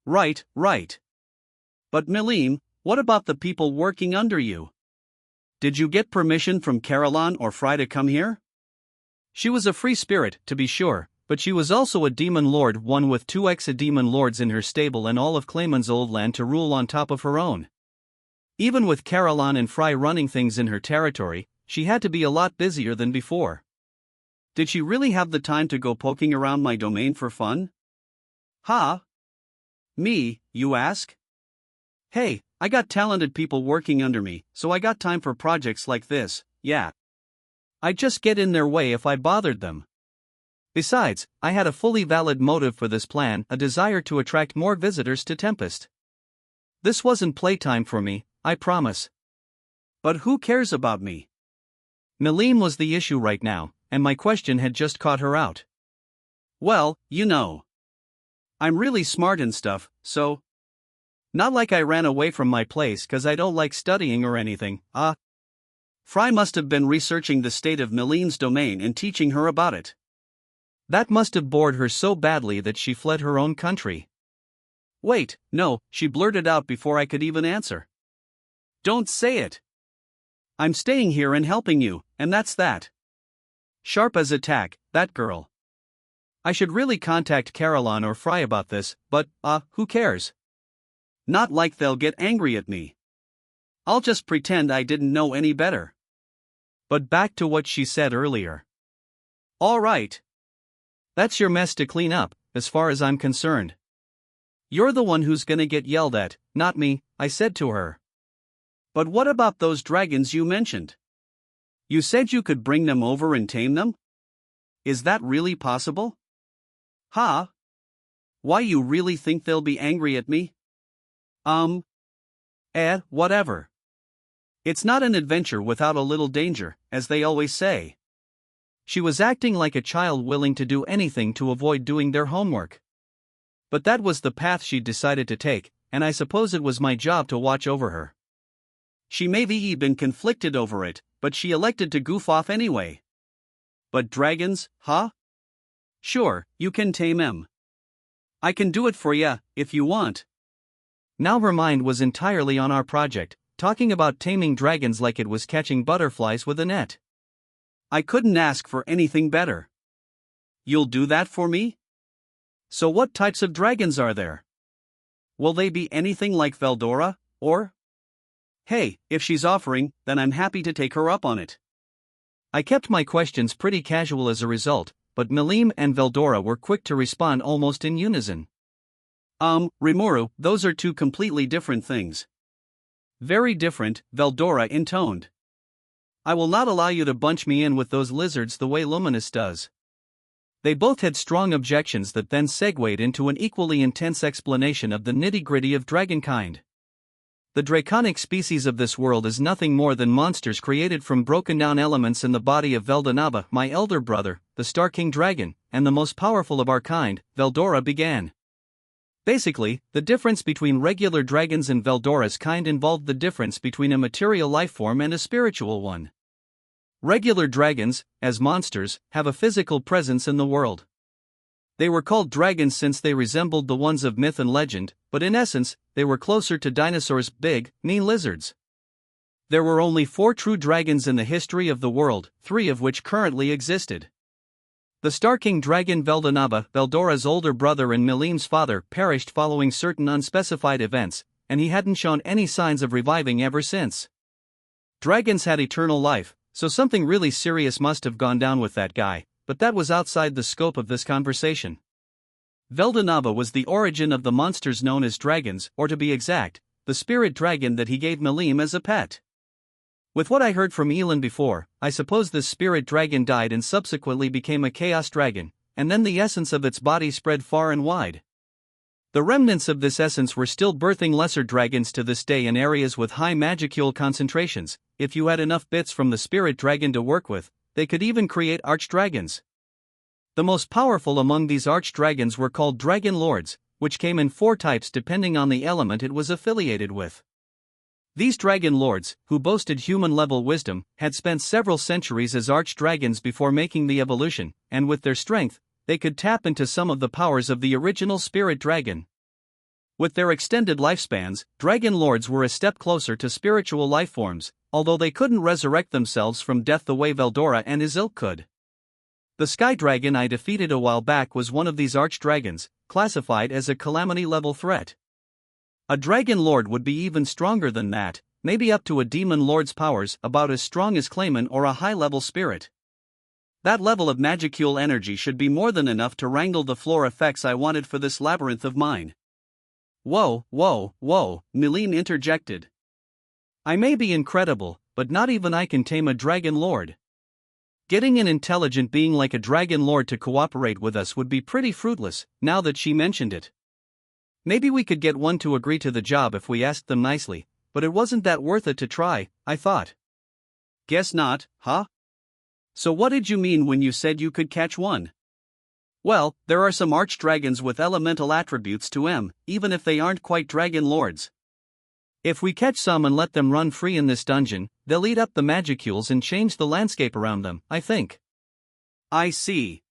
Right. But Malim, what about the people working under you? Did you get permission from Caroline or Fry to come here? She was a free spirit, to be sure, but she was also a demon lord, one with 2 ex-demon lords in her stable and all of Clayman's old land to rule on top of her own. Even with Caroline and Fry running things in her territory, she had to be a lot busier than before. Did she really have the time to go poking around my domain for fun? Huh? Me, you ask? Hey, I got talented people working under me, so I got time for projects like this, yeah. I'd just get in their way if I bothered them. Besides, I had a fully valid motive for this plan, a desire to attract more visitors to Tempest. This wasn't playtime for me, I promise. But who cares about me? Malim was the issue right now, and my question had just caught her out. Well, you know. I'm really smart and stuff, so. Not like I ran away from my place cause I don't like studying or anything, Fry must have been researching the state of Malim's domain and teaching her about it. That must have bored her so badly that she fled her own country. Wait, no, she blurted out before I could even answer. Don't say it. I'm staying here and helping you, and that's that. Sharp as a tack, that girl. I should really contact Caroline or Fry about this, but, who cares? Not like they'll get angry at me. I'll just pretend I didn't know any better. But back to what she said earlier. All right. That's your mess to clean up, as far as I'm concerned. You're the one who's gonna get yelled at, not me, I said to her. But what about those dragons you mentioned? You said you could bring them over and tame them? Is that really possible? Huh? Why, you really think they'll be angry at me? Whatever. It's not an adventure without a little danger, as they always say. She was acting like a child willing to do anything to avoid doing their homework. But that was the path she decided to take, and I suppose it was my job to watch over her. She may be been conflicted over it, but she elected to goof off anyway. But dragons, huh? Sure, you can tame them. I can do it for ya, if you want. Now her mind was entirely on our project, talking about taming dragons like it was catching butterflies with a net. I couldn't ask for anything better. You'll do that for me? So what types of dragons are there? Will they be anything like Veldora, or? Hey, if she's offering, then I'm happy to take her up on it. I kept my questions pretty casual as a result, but Malim and Veldora were quick to respond almost in unison. Rimuru, those are two completely different things. Very different, Veldora intoned. I will not allow you to bunch me in with those lizards the way Luminous does. They both had strong objections that then segued into an equally intense explanation of the nitty-gritty of dragonkind. The draconic species of this world is nothing more than monsters created from broken-down elements in the body of Veldanaba, my elder brother, the Star King Dragon, and the most powerful of our kind, Veldora began. Basically, the difference between regular dragons and Veldora's kind involved the difference between a material life form and a spiritual one. Regular dragons, as monsters, have a physical presence in the world. They were called dragons since they resembled the ones of myth and legend, but in essence, they were closer to dinosaurs, big, mean lizards. There were only 4 true dragons in the history of the world, 3 of which currently existed. The Star King Dragon Veldanaba, Veldora's older brother and Malim's father, perished following certain unspecified events, and he hadn't shown any signs of reviving ever since. Dragons had eternal life, so something really serious must have gone down with that guy, but that was outside the scope of this conversation. Veldanaba was the origin of the monsters known as dragons, or to be exact, the spirit dragon that he gave Malim as a pet. With what I heard from Elin before, I suppose this spirit dragon died and subsequently became a chaos dragon, and then the essence of its body spread far and wide. The remnants of this essence were still birthing lesser dragons to this day in areas with high magicule concentrations. If you had enough bits from the spirit dragon to work with, they could even create archdragons. The most powerful among these archdragons were called dragon lords, which came in 4 types depending on the element it was affiliated with. These dragon lords, who boasted human-level wisdom, had spent several centuries as archdragons before making the evolution, and with their strength, they could tap into some of the powers of the original spirit dragon. With their extended lifespans, dragon lords were a step closer to spiritual lifeforms, although they couldn't resurrect themselves from death the way Veldora and his ilk could. The sky dragon I defeated a while back was one of these archdragons, classified as a calamity-level threat. A dragon lord would be even stronger than that, maybe up to a demon lord's powers, about as strong as Clayman or a high-level spirit. That level of magicule energy should be more than enough to wrangle the floor effects I wanted for this labyrinth of mine. Whoa, Milene interjected. I may be incredible, but not even I can tame a dragon lord. Getting an intelligent being like a dragon lord to cooperate with us would be pretty fruitless, now that she mentioned it. Maybe we could get one to agree to the job if we asked them nicely, but it wasn't that worth it to try, I thought. Guess not, huh? So what did you mean when you said you could catch one? Well, there are some archdragons with elemental attributes to them, even if they aren't quite dragon lords. If we catch some and let them run free in this dungeon, they'll eat up the magicules and change the landscape around them, I think. I see.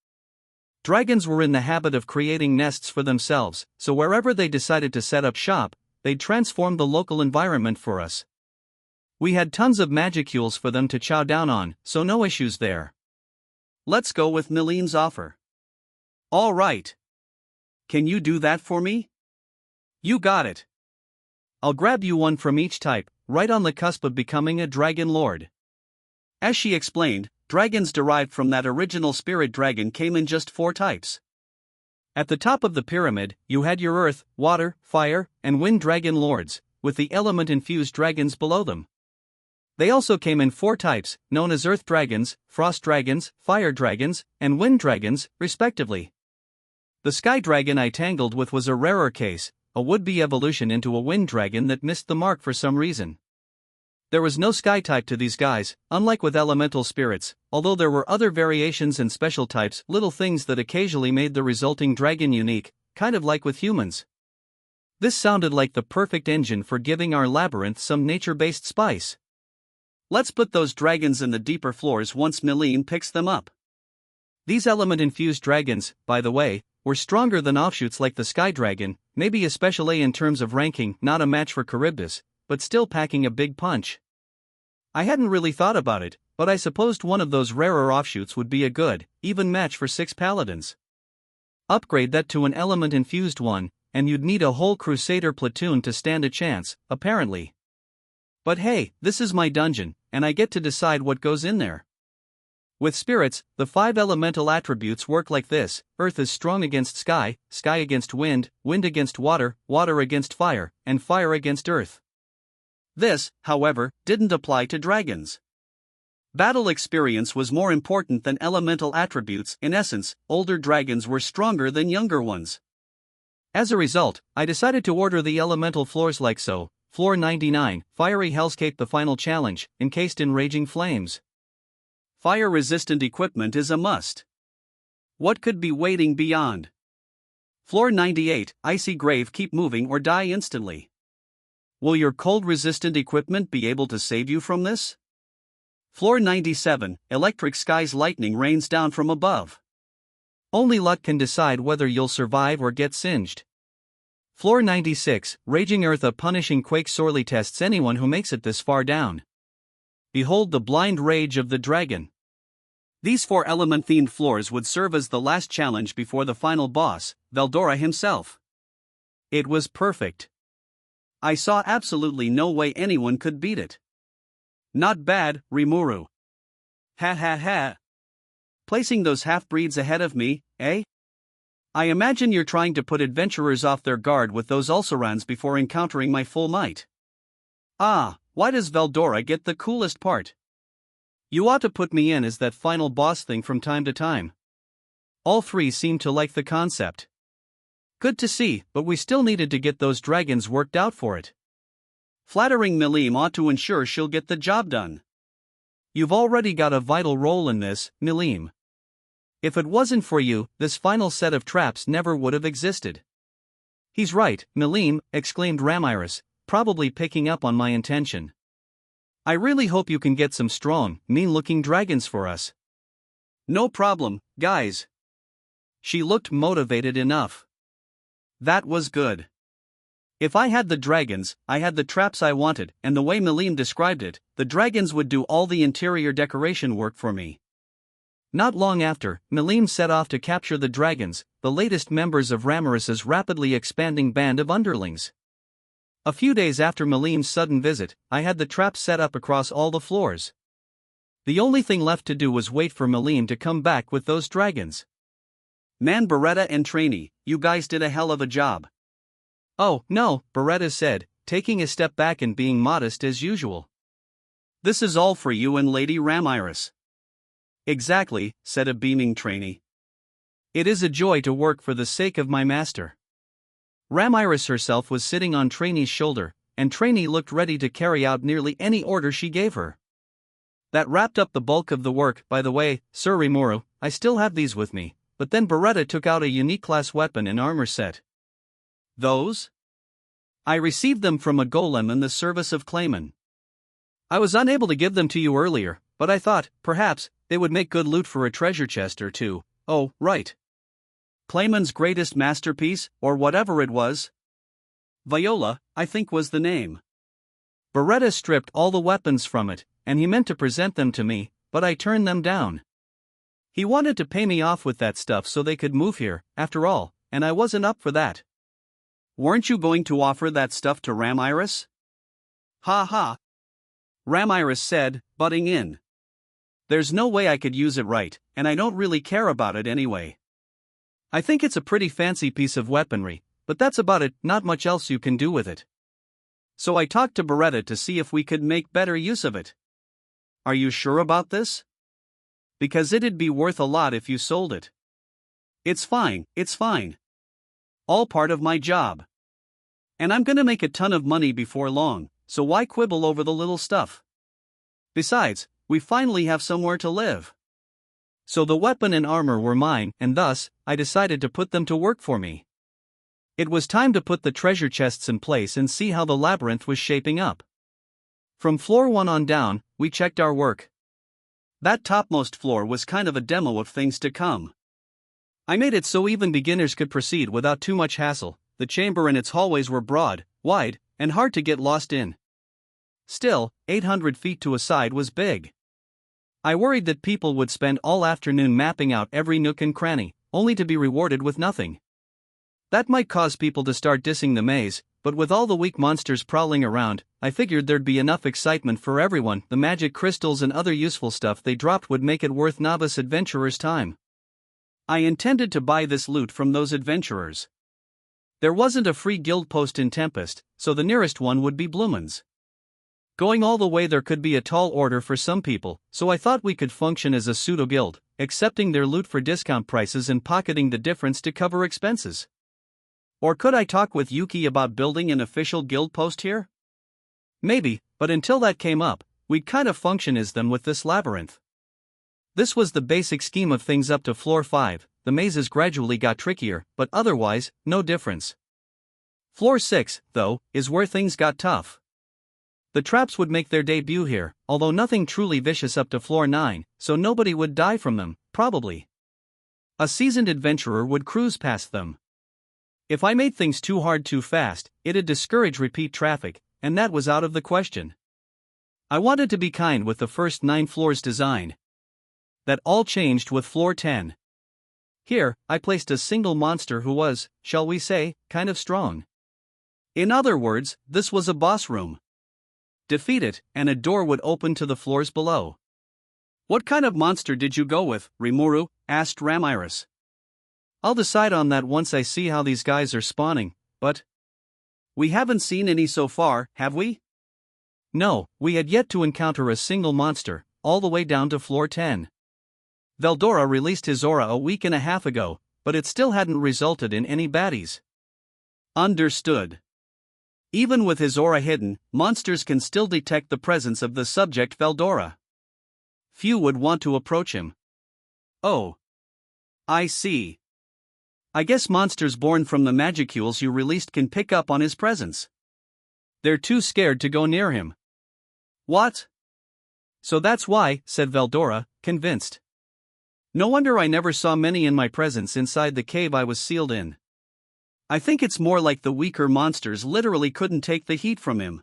Dragons were in the habit of creating nests for themselves, so wherever they decided to set up shop, they'd transform the local environment for us. We had tons of magicules for them to chow down on, so no issues there. Let's go with Milene's offer. All right. Can you do that for me? You got it. I'll grab you one from each type, right on the cusp of becoming a dragon lord. As she explained, dragons derived from that original spirit dragon came in just 4 types. At the top of the pyramid, you had your earth, water, fire, and wind dragon lords, with the element-infused dragons below them. They also came in 4 types, known as earth dragons, frost dragons, fire dragons, and wind dragons, respectively. The sky dragon I tangled with was a rarer case, a would-be evolution into a wind dragon that missed the mark for some reason. There was no sky type to these guys, unlike with elemental spirits, although there were other variations and special types, little things that occasionally made the resulting dragon unique, kind of like with humans. This sounded like the perfect engine for giving our labyrinth some nature-based spice. Let's put those dragons in the deeper floors once Milene picks them up. These element-infused dragons, by the way, were stronger than offshoots like the sky dragon, maybe a special A in terms of ranking, not a match for Charybdis, but still packing a big punch. I hadn't really thought about it, but I supposed one of those rarer offshoots would be a good, even match for 6 paladins. Upgrade that to an element-infused one, and you'd need a whole crusader platoon to stand a chance, apparently. But hey, this is my dungeon, and I get to decide what goes in there. With spirits, the 5 elemental attributes work like this: earth is strong against sky, sky against wind, wind against water, water against fire, and fire against earth. This, however, didn't apply to dragons. Battle experience was more important than elemental attributes. In essence, older dragons were stronger than younger ones. As a result, I decided to order the elemental floors like so. Floor 99, Fiery Hellscape, the final challenge, encased in raging flames. Fire-resistant equipment is a must. What could be waiting beyond? Floor 98, Icy Grave, keep moving or die instantly. Will your cold-resistant equipment be able to save you from this? Floor 97, Electric Skies, lightning rains down from above. Only luck can decide whether you'll survive or get singed. Floor 96, Raging Earth, a punishing quake sorely tests anyone who makes it this far down. Behold the blind rage of the dragon. These 4 element-themed floors would serve as the last challenge before the final boss, Veldora himself. It was perfect. I saw absolutely no way anyone could beat it. Not bad, Rimuru. Ha ha ha. Placing those half-breeds ahead of me, eh? I imagine you're trying to put adventurers off their guard with those ulcerans before encountering my full might. Ah, why does Veldora get the coolest part? You ought to put me in as that final boss thing from time to time. All 3 seem to like the concept. Good to see, but we still needed to get those dragons worked out for it. Flattering Milim ought to ensure she'll get the job done. You've already got a vital role in this, Milim. If it wasn't for you, this final set of traps never would have existed. He's right, Milim, exclaimed Ramiris, probably picking up on my intention. I really hope you can get some strong, mean-looking dragons for us. No problem, guys. She looked motivated enough. That was good. If I had the dragons, I had the traps I wanted, and the way Milim described it, the dragons would do all the interior decoration work for me. Not long after, Milim set off to capture the dragons, the latest members of Ramiris's rapidly expanding band of underlings. A few days after Milim's sudden visit, I had the traps set up across all the floors. The only thing left to do was wait for Milim to come back with those dragons. Man, Beretta and Trainee, you guys did a hell of a job. Oh, no, Beretta said, taking a step back and being modest as usual. This is all for you and Lady Ramiris. Exactly, said a beaming Trainee. It is a joy to work for the sake of my master. Ramiris herself was sitting on Trainee's shoulder, and Trainee looked ready to carry out nearly any order she gave her. That wrapped up the bulk of the work. By the way, Sir Rimuru, I still have these with me, but then Beretta took out a unique class weapon and armor set. Those? I received them from a golem in the service of Clayman. I was unable to give them to you earlier, but I thought, perhaps, they would make good loot for a treasure chest or two. Oh, right. Clayman's greatest masterpiece, or whatever it was? Viola, I think was the name. Beretta stripped all the weapons from it, and he meant to present them to me, but I turned them down. He wanted to pay me off with that stuff so they could move here, after all, and I wasn't up for that. Weren't you going to offer that stuff to Ramiris? Ha ha. Ramiris said, butting in. There's no way I could use it right, and I don't really care about it anyway. I think it's a pretty fancy piece of weaponry, but that's about it, not much else you can do with it. So I talked to Beretta to see if we could make better use of it. Are you sure about this? Because it'd be worth a lot if you sold it. It's fine, it's fine. All part of my job. And I'm gonna make a ton of money before long, so why quibble over the little stuff? Besides, we finally have somewhere to live. So the weapon and armor were mine, and thus, I decided to put them to work for me. It was time to put the treasure chests in place and see how the labyrinth was shaping up. From floor 1 on down, we checked our work. That topmost floor was kind of a demo of things to come. I made it so even beginners could proceed without too much hassle. The chamber and its hallways were broad, wide, and hard to get lost in. Still, 800 feet to a side was big. I worried that people would spend all afternoon mapping out every nook and cranny, only to be rewarded with nothing. That might cause people to start dissing the maze, but with all the weak monsters prowling around, I figured there'd be enough excitement for everyone. The magic crystals and other useful stuff they dropped would make it worth novice adventurers' time. I intended to buy this loot from those adventurers. There wasn't a free guild post in Tempest, so the nearest one would be Blumen's. Going all the way there could be a tall order for some people, so I thought we could function as a pseudo-guild, accepting their loot for discount prices and pocketing the difference to cover expenses. Or could I talk with Yuki about building an official guild post here? Maybe, but until that came up, we'd kind of function as them with this labyrinth. This was the basic scheme of things up to floor 5, the mazes gradually got trickier, but otherwise, no difference. Floor 6, though, is where things got tough. The traps would make their debut here, although nothing truly vicious up to floor 9, so nobody would die from them, probably. A seasoned adventurer would cruise past them. If I made things too hard too fast, it'd discourage repeat traffic, and that was out of the question. I wanted to be kind with the first 9 floors design. That all changed with floor 10. Here, I placed a single monster who was, shall we say, kind of strong. In other words, this was a boss room. Defeat it, and a door would open to the floors below. What kind of monster did you go with, Rimuru? Asked Ramiris. I'll decide on that once I see how these guys are spawning, but... We haven't seen any so far, have we? No, we had yet to encounter a single monster, all the way down to floor 10. Veldora released his aura a week and a half ago, but it still hadn't resulted in any baddies. Understood. Even with his aura hidden, monsters can still detect the presence of the subject Veldora. Few would want to approach him. Oh. I see. I guess monsters born from the magicules you released can pick up on his presence. They're too scared to go near him. What? So that's why, said Veldora, convinced. No wonder I never saw many in my presence inside the cave I was sealed in. I think it's more like the weaker monsters literally couldn't take the heat from him.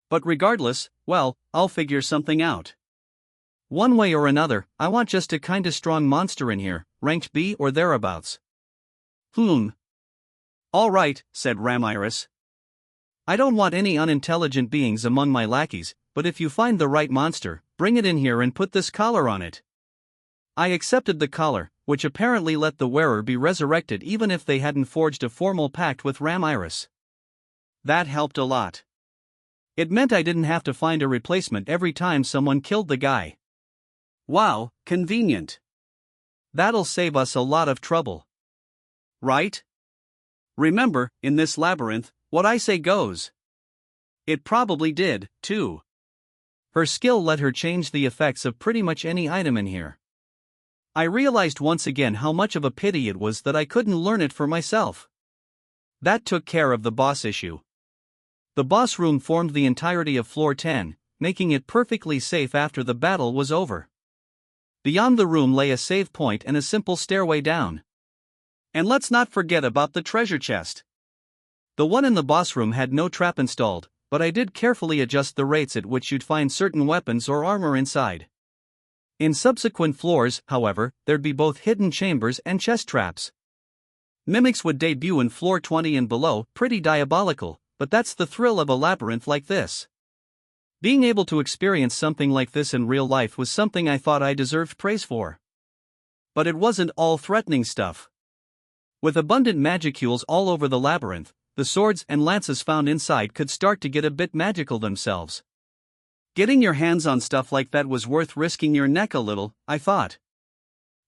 But regardless, well, I'll figure something out. One way or another, I want just a kinda strong monster in here, ranked B or thereabouts. All right, said Ramiris. I don't want any unintelligent beings among my lackeys, but if you find the right monster, bring it in here and put this collar on it. I accepted the collar, which apparently let the wearer be resurrected even if they hadn't forged a formal pact with Ramiris. That helped a lot. It meant I didn't have to find a replacement every time someone killed the guy. Wow, convenient. That'll save us a lot of trouble. Right? Remember, in this labyrinth, what I say goes. It probably did, too. Her skill let her change the effects of pretty much any item in here. I realized once again how much of a pity it was that I couldn't learn it for myself. That took care of the boss issue. The boss room formed the entirety of floor 10, making it perfectly safe after the battle was over. Beyond the room lay a save point and a simple stairway down. And let's not forget about the treasure chest. The one in the boss room had no trap installed, but I did carefully adjust the rates at which you'd find certain weapons or armor inside. In subsequent floors, however, there'd be both hidden chambers and chest traps. Mimics would debut in floor 20 and below, pretty diabolical, but that's the thrill of a labyrinth like this. Being able to experience something like this in real life was something I thought I deserved praise for. But it wasn't all threatening stuff. With abundant magicules all over the labyrinth, the swords and lances found inside could start to get a bit magical themselves. Getting your hands on stuff like that was worth risking your neck a little, I thought.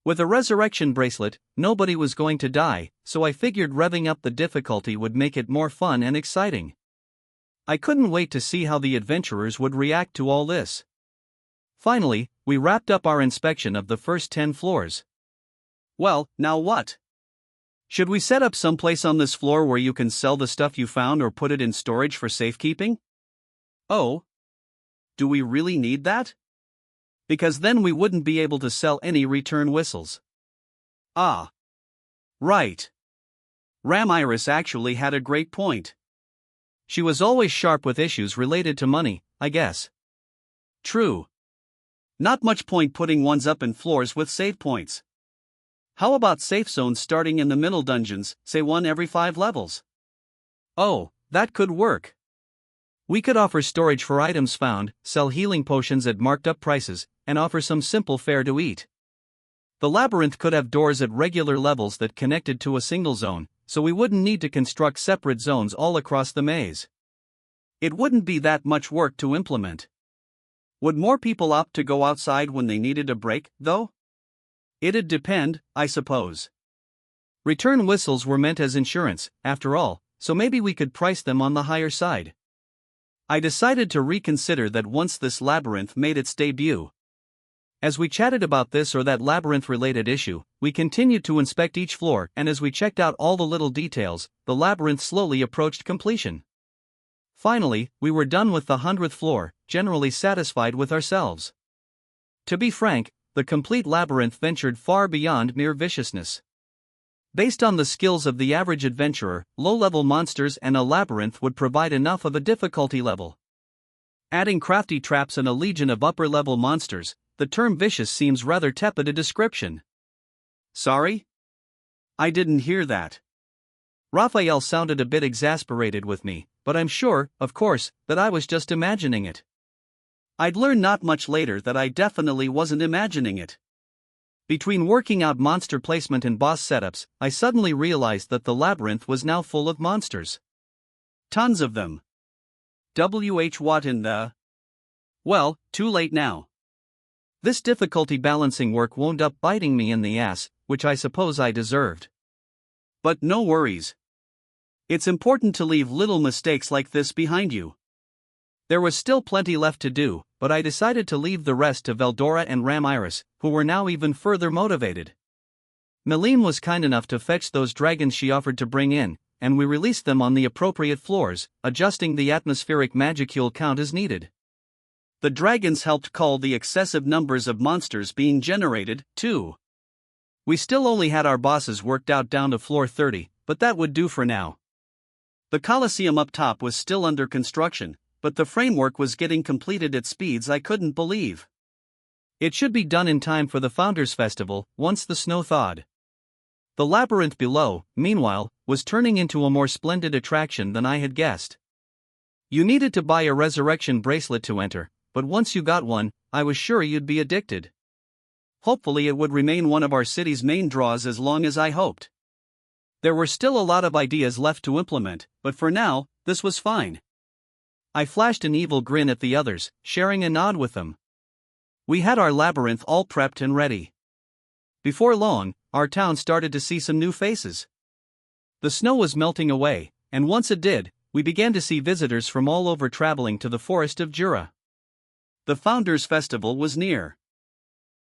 With a resurrection bracelet, nobody was going to die, so I figured revving up the difficulty would make it more fun and exciting. I couldn't wait to see how the adventurers would react to all this. Finally, we wrapped up our inspection of the first 10 floors. Well, now what? Should we set up someplace on this floor where you can sell the stuff you found or put it in storage for safekeeping? Oh. Do we really need that? Because then we wouldn't be able to sell any return whistles. Ah. Right. Ramiris actually had a great point. She was always sharp with issues related to money, I guess. True. Not much point putting ones up in floors with save points. How about safe zones starting in the middle dungeons, say one every 5 levels? Oh, that could work. We could offer storage for items found, sell healing potions at marked up prices, and offer some simple fare to eat. The labyrinth could have doors at regular levels that connected to a single zone, so we wouldn't need to construct separate zones all across the maze. It wouldn't be that much work to implement. Would more people opt to go outside when they needed a break, though? It'd depend, I suppose. Return whistles were meant as insurance, after all, so maybe we could price them on the higher side. I decided to reconsider that once this labyrinth made its debut. As we chatted about this or that labyrinth-related issue, we continued to inspect each floor, and as we checked out all the little details, the labyrinth slowly approached completion. Finally, we were done with the 100th floor, generally satisfied with ourselves. To be frank, the complete labyrinth ventured far beyond mere viciousness. Based on the skills of the average adventurer, low-level monsters and a labyrinth would provide enough of a difficulty level. Adding crafty traps and a legion of upper-level monsters, the term vicious seems rather tepid a description. Sorry? I didn't hear that. Raphael sounded a bit exasperated with me, but I'm sure, of course, that I was just imagining it. I'd learn not much later that I definitely wasn't imagining it. Between working out monster placement and boss setups, I suddenly realized that the labyrinth was now full of monsters. Tons of them. What in the... Well, too late now. This difficulty balancing work wound up biting me in the ass, which I suppose I deserved. But no worries. It's important to leave little mistakes like this behind you. There was still plenty left to do, but I decided to leave the rest to Veldora and Ramiris, who were now even further motivated. Meline was kind enough to fetch those dragons she offered to bring in, and we released them on the appropriate floors, adjusting the atmospheric magicule count as needed. The dragons helped cull the excessive numbers of monsters being generated, too. We still only had our bosses worked out down to floor 30, but that would do for now. The Colosseum up top was still under construction, but the framework was getting completed at speeds I couldn't believe. It should be done in time for the Founders Festival, once the snow thawed. The labyrinth below, meanwhile, was turning into a more splendid attraction than I had guessed. You needed to buy a resurrection bracelet to enter, but once you got one, I was sure you'd be addicted. Hopefully it would remain one of our city's main draws as long as I hoped. There were still a lot of ideas left to implement, but for now, this was fine. I flashed an evil grin at the others, sharing a nod with them. We had our labyrinth all prepped and ready. Before long, our town started to see some new faces. The snow was melting away, and once it did, we began to see visitors from all over traveling to the forest of Jura. The Founders Festival was near.